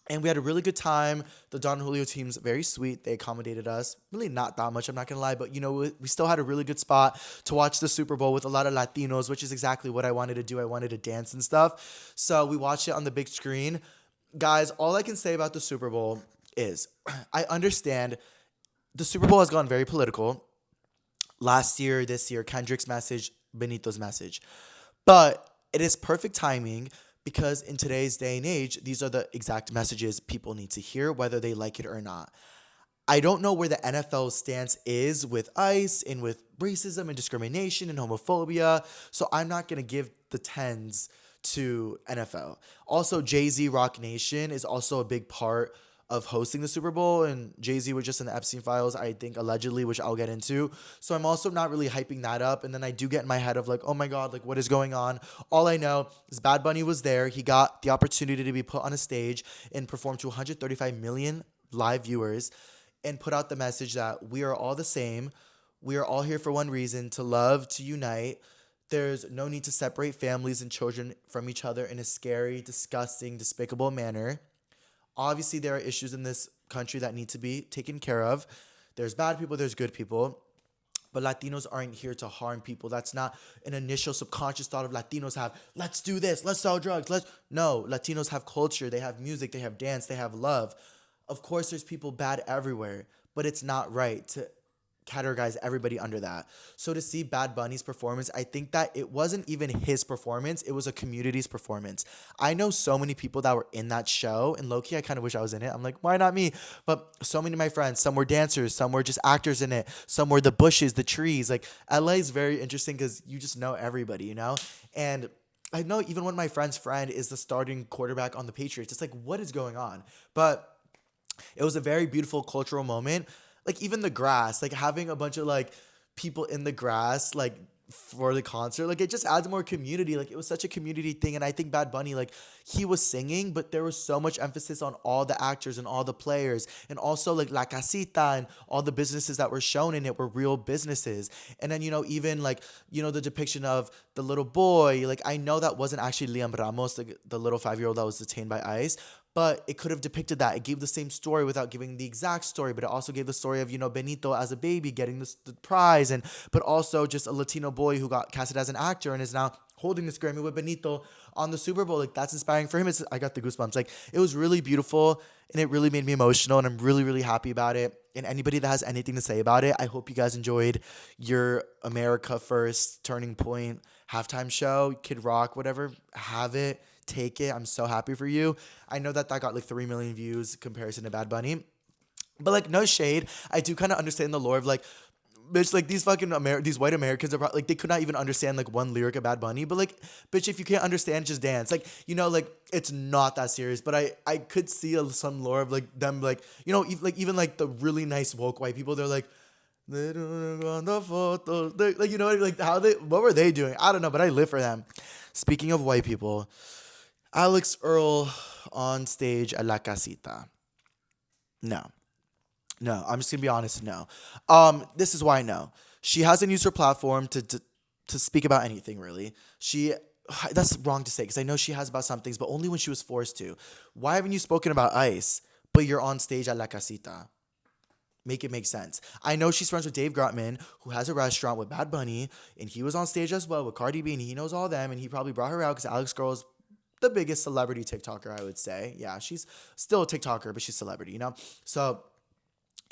Speaker 1: And we had a really good time. The Don Julio team's very sweet. They accommodated us. Really not that much, I'm not going to lie. But, we still had a really good spot to watch the Super Bowl with a lot of Latinos, which is exactly what I wanted to do. I wanted to dance and stuff. So we watched it on the big screen. Guys, all I can say about the Super Bowl is I understand the Super Bowl has gone very political. Last year, this year, Kendrick's message, Benito's message. But it is perfect timing because in today's day and age, these are the exact messages people need to hear, whether they like it or not. I don't know where the NFL's stance is with ICE and with racism and discrimination and homophobia, so I'm not going to give the tens to NFL. Also, Jay-Z Rock Nation is also a big part of hosting the Super Bowl, and Jay-Z was just in the Epstein files, I think, allegedly, which I'll get into. So I'm also not really hyping that up, and then I do get in my head of like, oh my God, like what is going on? All I know is Bad Bunny was there. He got the opportunity to be put on a stage and perform to 135 million live viewers and put out the message that we are all the same. We are all here for one reason, to love, to unite. There's no need to separate families and children from each other in a scary, disgusting, despicable manner. Obviously, there are issues in this country that need to be taken care of. There's bad people, there's good people. But Latinos aren't here to harm people. That's not an initial subconscious thought of Latinos have, let's do this, let's sell drugs. No, Latinos have culture, they have music, they have dance, they have love. Of course, there's people bad everywhere, but it's not right to categorize everybody under that. So to see Bad Bunny's performance, I think that it wasn't even his performance, it was a community's performance. I know so many people that were in that show, and low-key, I kind of wish I was in it. I'm like, why not me? But so many of my friends, some were dancers, some were just actors in it, some were the bushes, the trees. Like, LA is very interesting because you just know everybody, And I know even when my friend's friend is the starting quarterback on the Patriots, it's like, what is going on? But it was a very beautiful cultural moment. Like even the grass, like having a bunch of like people in the grass, like for the concert, like it just adds more community. Like it was such a community thing. And I think Bad Bunny, like he was singing, but there was so much emphasis on all the actors and all the players. And also like La Casita and all the businesses that were shown in it were real businesses. And then, even like, the depiction of the little boy, like I know that wasn't actually Liam Ramos, the little 5-year-old that was detained by ICE. But it could have depicted that. It gave the same story without giving the exact story, but it also gave the story of, Benito as a baby getting the prize, but also just a Latino boy who got casted as an actor and is now holding this Grammy with Benito on the Super Bowl. Like, that's inspiring for him. I got the goosebumps. Like, it was really beautiful, and it really made me emotional, and I'm really, really happy about it. And anybody that has anything to say about it, I hope you guys enjoyed your America First Turning Point halftime show, Kid Rock, whatever. Have it. Take it. I'm so happy for you. I know that got like 3 million views comparison to Bad Bunny. But like no shade. I do kind of understand the lore of like, bitch, like these fucking these white Americans are probably like they could not even understand like one lyric of Bad Bunny. But like, bitch, if you can't understand, just dance. Like, like it's not that serious. But I could see some lore of like them like, even like the really nice woke white people, they're like, they don't on the photo. Like, like what were they doing? I don't know, but I live for them. Speaking of white people, Alex Earl on stage at La Casita. No, I'm just gonna be honest. No. This is why no. She hasn't used her platform to speak about anything really. That's wrong to say because I know she has about some things, but only when she was forced to. Why haven't you spoken about ICE, but you're on stage at La Casita? Make it make sense. I know she's friends with Dave Grutman, who has a restaurant with Bad Bunny, and he was on stage as well with Cardi B, and he knows all them, and he probably brought her out because Alex Earl's the biggest celebrity TikToker, I would say. Yeah, she's still a TikToker, but she's celebrity, So,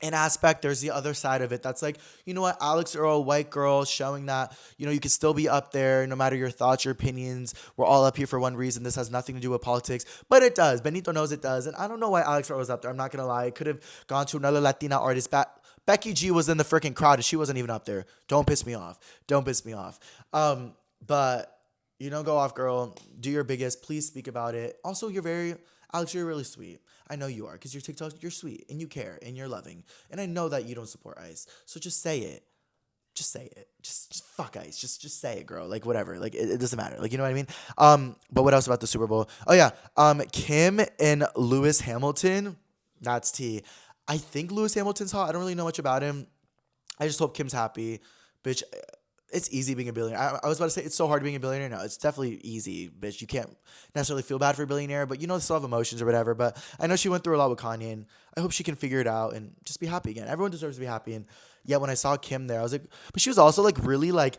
Speaker 1: in aspect, there's the other side of it. That's like, you know what, Alex Earl, white girl, showing that, you can still be up there no matter your thoughts, your opinions. We're all up here for one reason. This has nothing to do with politics, but it does. Benito knows it does. And I don't know why Alex Earl was up there. I'm not going to lie. It could have gone to another Latina artist. Becky G was in the freaking crowd and she wasn't even up there. Don't piss me off. But... go off, girl. Do your biggest. Please speak about it. Also, you're very Alex, you're really sweet. I know you are because your TikTok, you're sweet and you care and you're loving. And I know that you don't support ICE. So just say it. Just say it. Just fuck ICE. Just say it, girl. Like whatever. Like it doesn't matter. Like you know what I mean? But what else about the Super Bowl? Oh yeah. Kim and Lewis Hamilton. That's tea. I think Lewis Hamilton's hot. I don't really know much about him. I just hope Kim's happy. Bitch, it's easy being a billionaire. I was about to say it's so hard being a billionaire. No, it's definitely easy, bitch. You can't necessarily feel bad for a billionaire, but you know, they still have emotions or whatever. But I know she went through a lot with Kanye, and I hope she can figure it out and just be happy again. Everyone deserves to be happy. And yeah, when I saw Kim there, I was like, but she was also like really like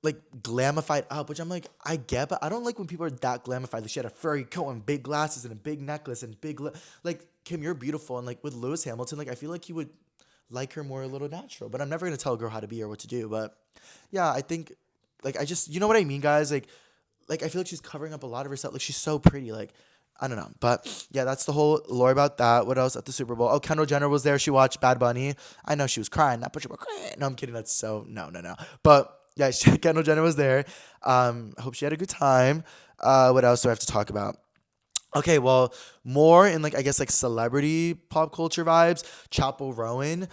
Speaker 1: glamified up, which I'm like, I get, but I don't like when people are that glamified. Like she had a furry coat and big glasses and a big necklace and like Kim, you're beautiful. And like with Lewis Hamilton, like I feel like he would like her more a little natural, but I'm never gonna tell a girl how to be or what to do. But yeah, I think like I just, you know what I mean, guys? Like I feel like she's covering up a lot of herself. Like she's so pretty. Like I don't know, but yeah, that's the whole lore about that. What else at the Super Bowl? Oh, Kendall Jenner was there. She watched Bad Bunny. I know she was crying. That but she was crying. No, I'm kidding. That's so no. But yeah, Kendall Jenner was there. I hope she had a good time. What else do I have to talk about? Okay, well, more in like I guess like celebrity pop culture vibes. Chappell Rowan,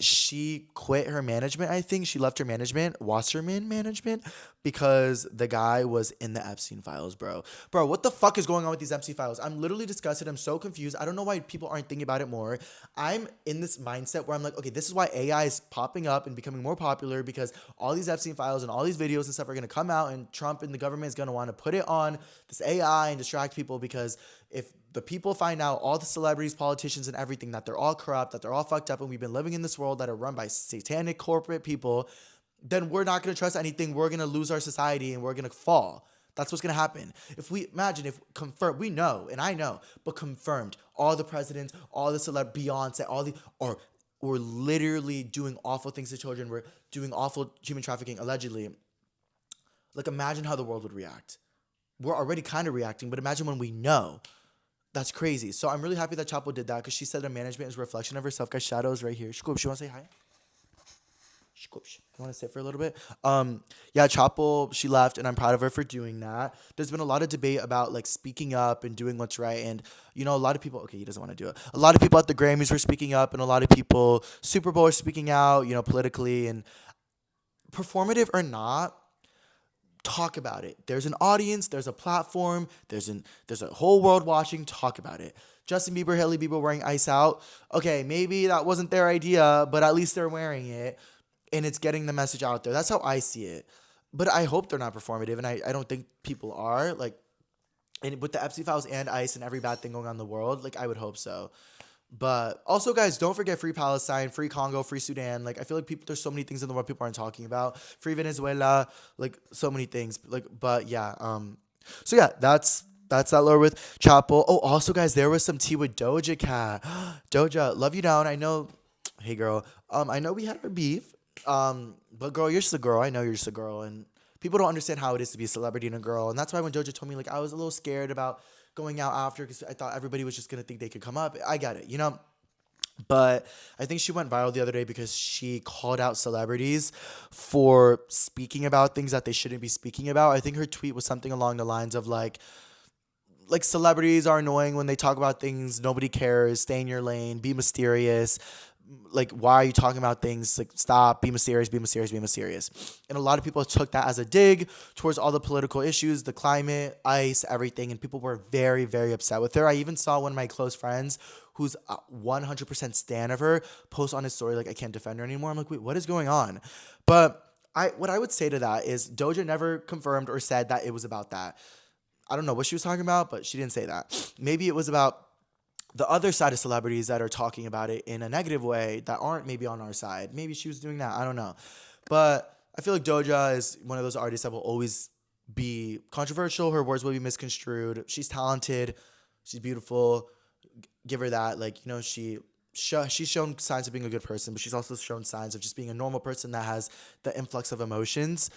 Speaker 1: she quit her management. I think she left her management, Wasserman Management, because the guy was in the Epstein files, bro. Bro, what the fuck is going on with these Epstein files? I'm literally disgusted. I'm so confused. I don't know why people aren't thinking about it more. I'm in this mindset where I'm like, okay, this is why AI is popping up and becoming more popular because all these Epstein files and all these videos and stuff are gonna come out, and Trump and the government is gonna want to put it on this AI and distract people because if the people find out, all the celebrities, politicians, and everything, that they're all corrupt, that they're all fucked up, and we've been living in this world that are run by satanic corporate people, then we're not going to trust anything. We're going to lose our society and we're going to fall. That's what's going to happen. If we imagine, if confirmed, we know, and I know, but confirmed, all the presidents, all the Beyonce, all the, or we're literally doing awful things to children. We're doing awful human trafficking, allegedly. Like, imagine how the world would react. We're already kind of reacting, but imagine when we know. That's crazy. So I'm really happy that Chapo did that because she said her management is a reflection of herself. Guys, Shadow is right here. Shkoops, you want to say hi? Shkoops, you want to sit for a little bit? Yeah, Chapo, she left, and I'm proud of her for doing that. There's been a lot of debate about like speaking up and doing what's right, and you know, a lot of people. Okay, he doesn't want to do it. A lot of people at the Grammys were speaking up, and a lot of people Super Bowl are speaking out. You know, politically and performative or not, talk about it. There's an audience, there's a platform, there's a whole world watching. Talk about it. Justin Bieber, Hailey Bieber wearing Ice Out. Okay, maybe that wasn't their idea, but at least they're wearing it and it's getting the message out there. That's how I see it. But I hope they're not performative, and I don't think people are. Like, and with the Epstein files and ICE and every bad thing going on in the world, like I would hope so. But also, guys, don't forget free Palestine, free Congo, free Sudan. Like, I feel like there's so many things in the world people aren't talking about. Free Venezuela, like so many things. Like, but yeah. So yeah, that's that lore with Chapo. Oh, also, guys, there was some tea with Doja Cat. Doja, love you down. I know. Hey, girl. I know we had our beef. But girl, you're just a girl. I know you're just a girl, and people don't understand how it is to be a celebrity and a girl. And that's why when Doja told me, like, I was a little scared about going out after because I thought everybody was just gonna think they could come up. I get it, you know. But I think she went viral the other day because she called out celebrities for speaking about things that they shouldn't be speaking about. I think her tweet was something along the lines of like celebrities are annoying when they talk about things nobody cares. Stay in your lane. Be mysterious. Like, why are you talking about things? Like, stop. Be mysterious. Be mysterious. Be mysterious. And a lot of people took that as a dig towards all the political issues, the climate, ICE, everything. And people were very, very upset with her. I even saw one of my close friends who's a 100% stan of her post on his story like, I can't defend her anymore. I'm like, wait, what is going on? But what I would say to that is Doja never confirmed or said that it was about that. I don't know what she was talking about, but she didn't say that. Maybe it was about the other side of celebrities that are talking about it in a negative way that aren't maybe on our side. Maybe she was doing that. I don't know. But I feel like Doja is one of those artists that will always be controversial. Her words will be misconstrued. She's talented. She's beautiful. Give her that. Like, you know, she's shown signs of being a good person, but she's also shown signs of just being a normal person that has the influx of emotions.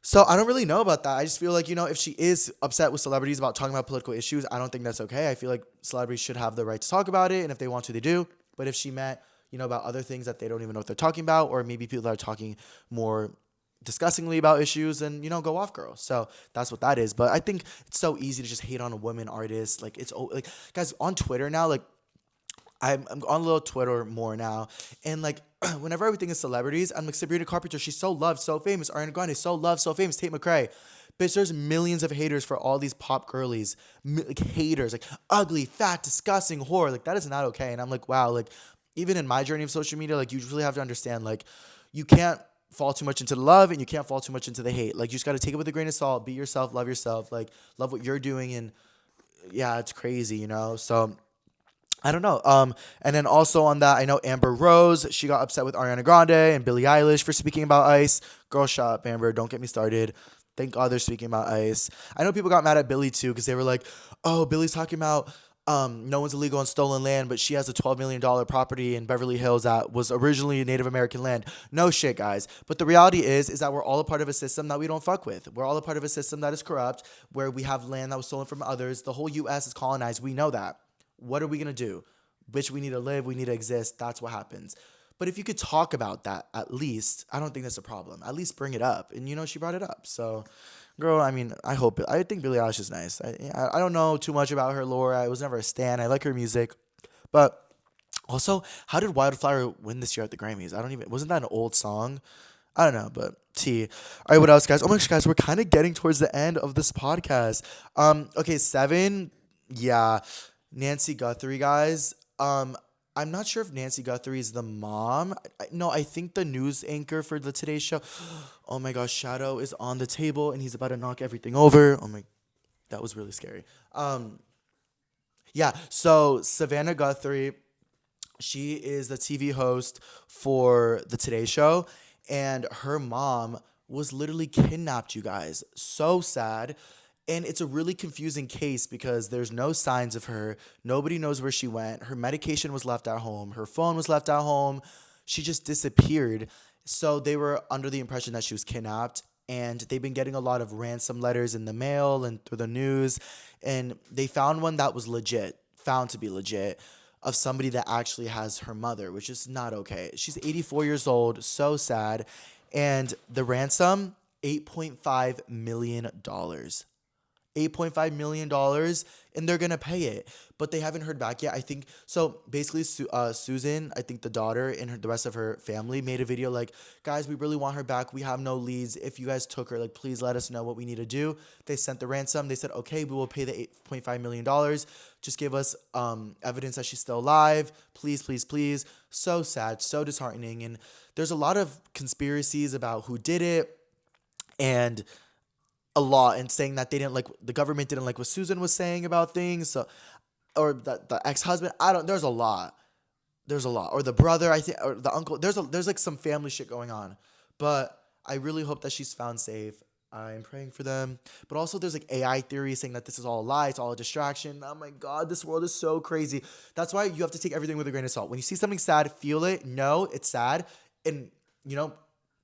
Speaker 1: So I don't really know about that. I just feel like, you know, if she is upset with celebrities about talking about political issues, I don't think that's okay. I feel like celebrities should have the right to talk about it, and if they want to, they do. But if she meant, you know, about other things that they don't even know what they're talking about, or maybe people that are talking more disgustingly about issues and go off, girl. So that's what that is. But I think it's so easy to just hate on a woman artist. Like like, guys, on Twitter now, like I'm on a little Twitter more now, and like whenever everything is celebrities, I'm like, Sabrina Carpenter, she's so loved, so famous. Ariana Grande, so loved, so famous. Tate McRae, bitch, there's millions of haters for all these pop girlies, like haters, like ugly, fat, disgusting, whore. Like that is not okay. And I'm like, wow, like even in my journey of social media, like you really have to understand, like you can't fall too much into the love and you can't fall too much into the hate. Like you just got to take it with a grain of salt. Be yourself, like love what you're doing, and yeah, it's crazy, So I don't know. And then also on that, I know Amber Rose, she got upset with Ariana Grande and Billie Eilish for speaking about ICE. Girl, shut up, Amber. Don't get me started. Thank God they're speaking about ICE. I know people got mad at Billie too because they were like, oh, Billie's talking about no one's illegal on stolen land, but she has a $12 million property in Beverly Hills that was originally Native American land. No shit, guys. But the reality is that we're all a part of a system that we don't fuck with. We're all a part of a system that is corrupt, where we have land that was stolen from others. The whole U.S. is colonized. We know that. What are we going to do? Bitch, we need to live. We need to exist. That's what happens. But if you could talk about that, at least, I don't think that's a problem. At least bring it up. And, she brought it up. So, girl, I mean, I think Billie Eilish is nice. I don't know too much about her lore. I was never a stan. I like her music. But also, how did Wildflower win this year at the Grammys? Wasn't that an old song? I don't know, but T. All right, what else, guys? Oh my gosh, guys, we're kind of getting towards the end of this podcast. Okay, 7. Yeah. Nancy Guthrie, guys. I'm not sure if Nancy Guthrie is the mom. No, I think the news anchor for the Today Show. Oh my gosh, Shadow is on the table and he's about to knock everything over. Oh my, that was really scary. Yeah, so Savannah Guthrie, she is the TV host for the Today Show, and her mom was literally kidnapped, you guys. So sad. And it's a really confusing case because there's no signs of her. Nobody knows where she went. Her medication was left at home. Her phone was left at home. She just disappeared. So they were under the impression that she was kidnapped. And they've been getting a lot of ransom letters in the mail and through the news. And they found one that was legit, found to be legit, of somebody that actually has her mother, which is not okay. She's 84 years old. So sad. And the ransom, $8.5 million. $8.5 million, and they're going to pay it. But they haven't heard back yet. I think, so basically Susan, I think the daughter and the rest of her family made a video like, guys, we really want her back. We have no leads. If you guys took her, like, please let us know what we need to do. They sent the ransom. They said, okay, we will pay the $8.5 million. Just give us evidence that she's still alive. Please, please, please. So sad, so disheartening. And there's a lot of conspiracies about who did it, and a lot, and saying that the government didn't like what Susan was saying about things, so, or the ex-husband. There's a lot, or the brother, I think, or the uncle. There's like some family shit going on, but I really hope that she's found safe. I'm praying for them. But also there's like AI theories saying that this is all a lie, it's all a distraction. Oh my God, this world is so crazy. That's why you have to take everything with a grain of salt. When you see something sad, feel it, know it's sad, and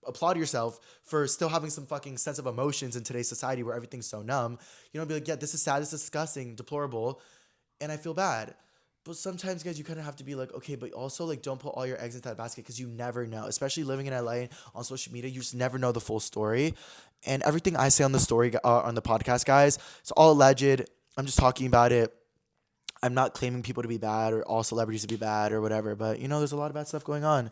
Speaker 1: applaud yourself for still having some fucking sense of emotions in today's society where everything's so numb. Be like, yeah, this is sad, this is disgusting, deplorable, and I feel bad. But sometimes, guys, you kind of have to be like, okay, but also, like, don't put all your eggs into that basket, because you never know. Especially living in LA on social media, you just never know the full story. And everything I say on the story, on the podcast, guys, it's all alleged. I'm just talking about it. I'm not claiming people to be bad or all celebrities to be bad or whatever. But, there's a lot of bad stuff going on.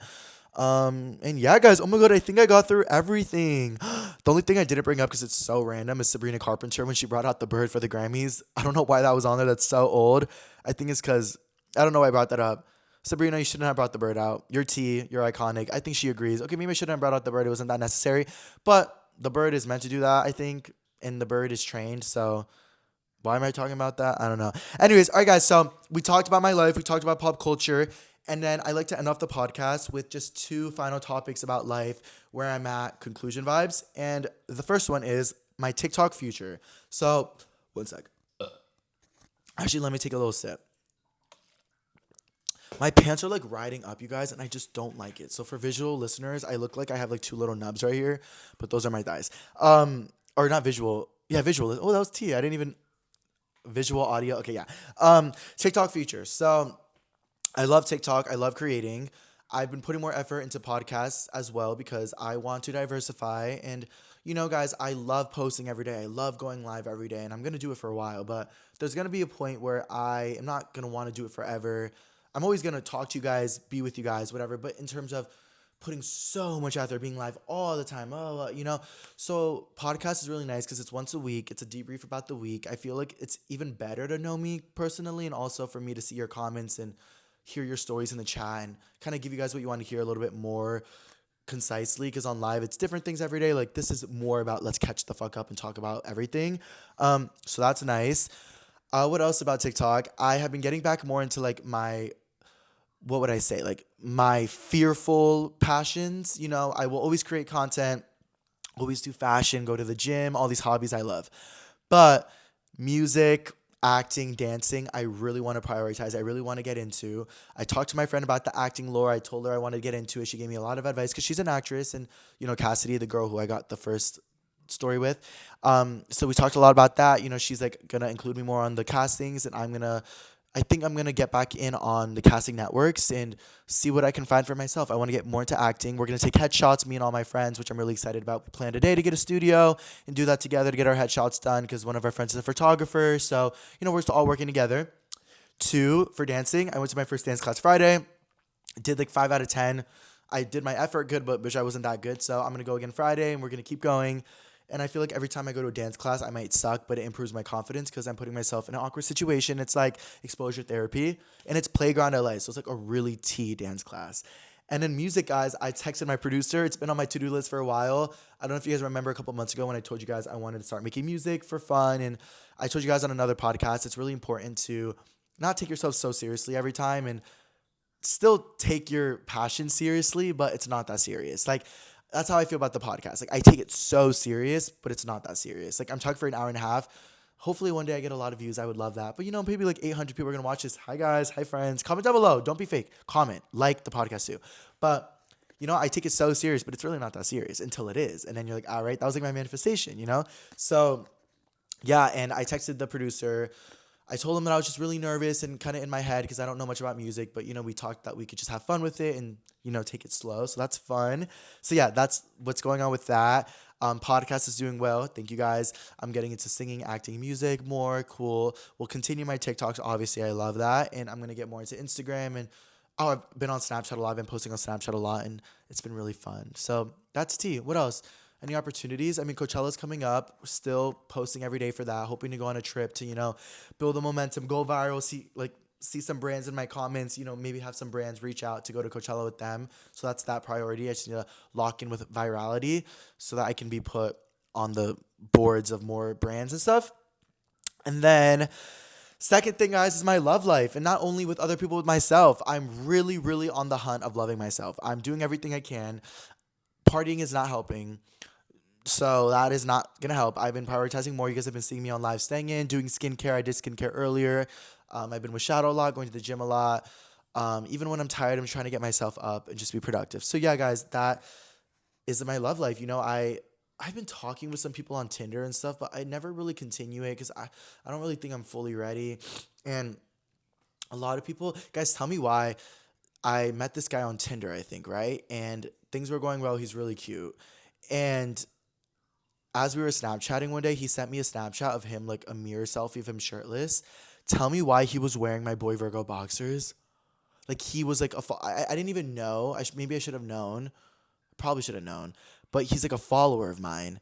Speaker 1: And yeah, guys, oh my God, I think I got through everything. The only thing I didn't bring up, because it's so random, is Sabrina Carpenter when she brought out the bird for the Grammys. I don't know why that was on there. That's so old. I think it's because, I don't know why I brought that up. Sabrina, you shouldn't have brought the bird out. You're T, you're iconic. I think she agrees. Okay, maybe I shouldn't have brought out the bird. It wasn't that necessary. But the bird is meant to do that, I think. And the bird is trained. So why am I talking about that? I don't know. Anyways, all right, guys. So we talked about my life. We talked about pop culture. And then I like to end off the podcast with just 2 final topics about life, where I'm at, conclusion vibes. And the first one is my TikTok future. So, one sec. Actually, let me take a little sip. My pants are like riding up, you guys, and I just don't like it. So for visual listeners, I look like I have like 2 little nubs right here, but those are my thighs. Or not visual. Yeah, visual. Oh, that was T. I didn't even visual audio. Okay, yeah. TikTok future. So I love TikTok. I love creating. I've been putting more effort into podcasts as well because I want to diversify. And, guys, I love posting every day. I love going live every day, and I'm going to do it for a while. But there's going to be a point where I am not going to want to do it forever. I'm always going to talk to you guys, be with you guys, whatever. But in terms of putting so much out there, being live all the time, So podcast is really nice because it's once a week. It's a debrief about the week. I feel like it's even better to know me personally, and also for me to see your comments and hear your stories in the chat and kind of give you guys what you want to hear a little bit more concisely, because on live it's different things every day. Like, this is more about let's catch the fuck up and talk about everything. So that's nice. What else about TikTok? I have been getting back more into like my, what would I say, like my fearful passions. I will always create content, always do fashion, go to the gym, all these hobbies I love. But music, acting, dancing, I really want to prioritize. I really want to get into. I talked to my friend about the acting lore. I told her I wanted to get into it. She gave me a lot of advice because she's an actress, and Cassidy, the girl who I got the first story with. So we talked a lot about that. She's like gonna include me more on the castings, and I think I'm gonna get back in on the casting networks and see what I can find for myself. I want to get more into acting. We're gonna take headshots, me and all my friends, which I'm really excited about. We planned a day to get a studio and do that together to get our headshots done because one of our friends is a photographer. So we're all working together. 2, for dancing, I went to my first dance class Friday. Did like 5 out of 10. I did my effort good, but I wasn't that good. So I'm gonna go again Friday, and we're gonna keep going. And I feel like every time I go to a dance class, I might suck, but it improves my confidence because I'm putting myself in an awkward situation. It's like exposure therapy, and it's Playground LA. So it's like a really tea dance class. And then music, guys, I texted my producer. It's been on my to-do list for a while. I don't know if you guys remember a couple months ago when I told you guys I wanted to start making music for fun. And I told you guys on another podcast, it's really important to not take yourself so seriously every time, and still take your passion seriously, but it's not that serious. Like, that's how I feel about the podcast. Like, I take it so serious, but it's not that serious. Like, I'm talking for an hour and a half. Hopefully one day I get a lot of views. I would love that. But maybe like 800 people are going to watch this. Hi guys. Hi friends. Comment down below. Don't be fake. Comment. Like the podcast too. But, I take it so serious, but it's really not that serious until it is. And then you're like, all right, that was like my manifestation, So, yeah, and I texted the producer. I told him that I was just really nervous and kind of in my head because I don't know much about music, but we talked that we could just have fun with it and take it slow. So that's fun. So yeah, that's what's going on with that. Podcast is doing well. Thank you guys. I'm getting into singing, acting, music more. Cool. We'll continue my TikToks. Obviously, I love that, and I'm gonna get more into Instagram and. Oh, I've been on Snapchat a lot. I've been posting on Snapchat a lot, and it's been really fun. So that's tea. What else? Any opportunities? I mean, Coachella's coming up. We're still posting every day for that. Hoping to go on a trip to, build the momentum, go viral, see some brands in my comments, maybe have some brands reach out to go to Coachella with them. So that's that priority. I just need to lock in with virality so that I can be put on the boards of more brands and stuff. And then second thing, guys, is my love life, and not only with other people, with myself. I'm really, really on the hunt of loving myself. I'm doing everything I can. Partying is not helping. So that is not going to help. I've been prioritizing more. You guys have been seeing me on live, staying in, doing skincare. I did skincare earlier. I've been with Shadow a lot, going to the gym a lot. Even when I'm tired, I'm trying to get myself up and just be productive. So yeah, guys, that is my love life. I've been talking with some people on Tinder and stuff, but I never really continue it because I don't really think I'm fully ready. And a lot of people, guys, tell me why. I met this guy on Tinder, I think, right? And things were going well. He's really cute. And as we were Snapchatting one day, he sent me a Snapchat of him, like a mirror selfie of him shirtless. Tell me why he was wearing my Boy Virgo boxers. Like, he was like I didn't even know. Maybe I should have known. Probably should have known. But he's like a follower of mine.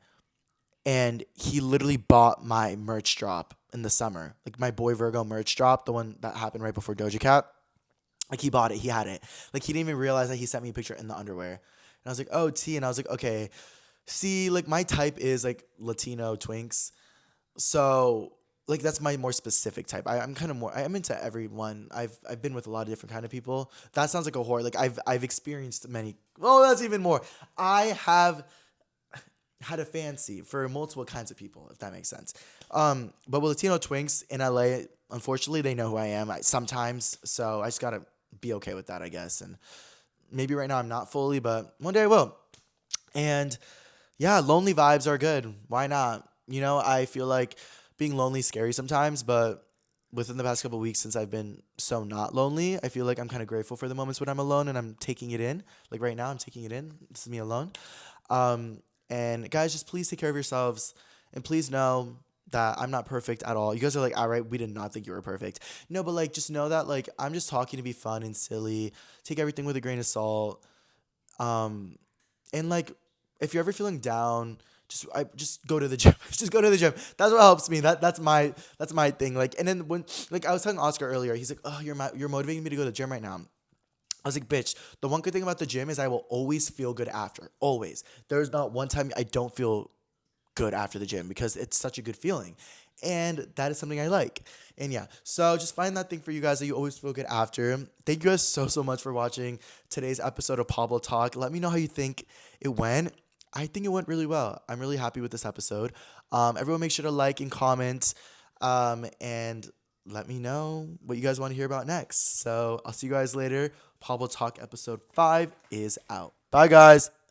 Speaker 1: And he literally bought my merch drop in the summer. Like, my Boy Virgo merch drop, the one that happened right before Doja Cat. Like, he bought it. He had it. Like, he didn't even realize that he sent me a picture in the underwear. And I was like, oh, T. And I was like, okay. See, like, my type is, like, Latino twinks. So, like, that's my more specific type. I'm kind of more, I'm into everyone. I've been with a lot of different kind of people. That sounds like a whore. Like, I've experienced many. Oh, that's even more. I have had a fancy for multiple kinds of people, if that makes sense. But with Latino twinks in LA, unfortunately, they know who I am sometimes. So I just got to be okay with that, I guess. And maybe right now I'm not fully, but one day I will. And yeah, lonely vibes are good. Why not? I feel like being lonely is scary sometimes, but within the past couple of weeks since I've been so not lonely, I feel like I'm kind of grateful for the moments when I'm alone and I'm taking it in. Like right now, I'm taking it in. This is me alone. Um, and guys, just please take care of yourselves and please know that I'm not perfect at all. You guys are like, all right, we did not think you were perfect. No, but like, just know that like I'm just talking to be fun and silly. Take everything with a grain of salt. Um, and like, if you're ever feeling down, just go to the gym. Just go to the gym. That's what helps me. That's my thing. Like, and then when like I was telling Oscar earlier, he's like, oh, you're motivating me to go to the gym right now. I was like, bitch, the one good thing about the gym is I will always feel good after. Always. There's not one time I don't feel good after the gym because it's such a good feeling. And that is something I like. And yeah, so just find that thing for you guys that you always feel good after. Thank you guys so, so much for watching today's episode of Pablo Talk. Let me know how you think it went. I think it went really well. I'm really happy with this episode. Everyone make sure to like and comment. And let me know what you guys want to hear about next. So I'll see you guys later. Pablo Talk episode 5 is out. Bye, guys.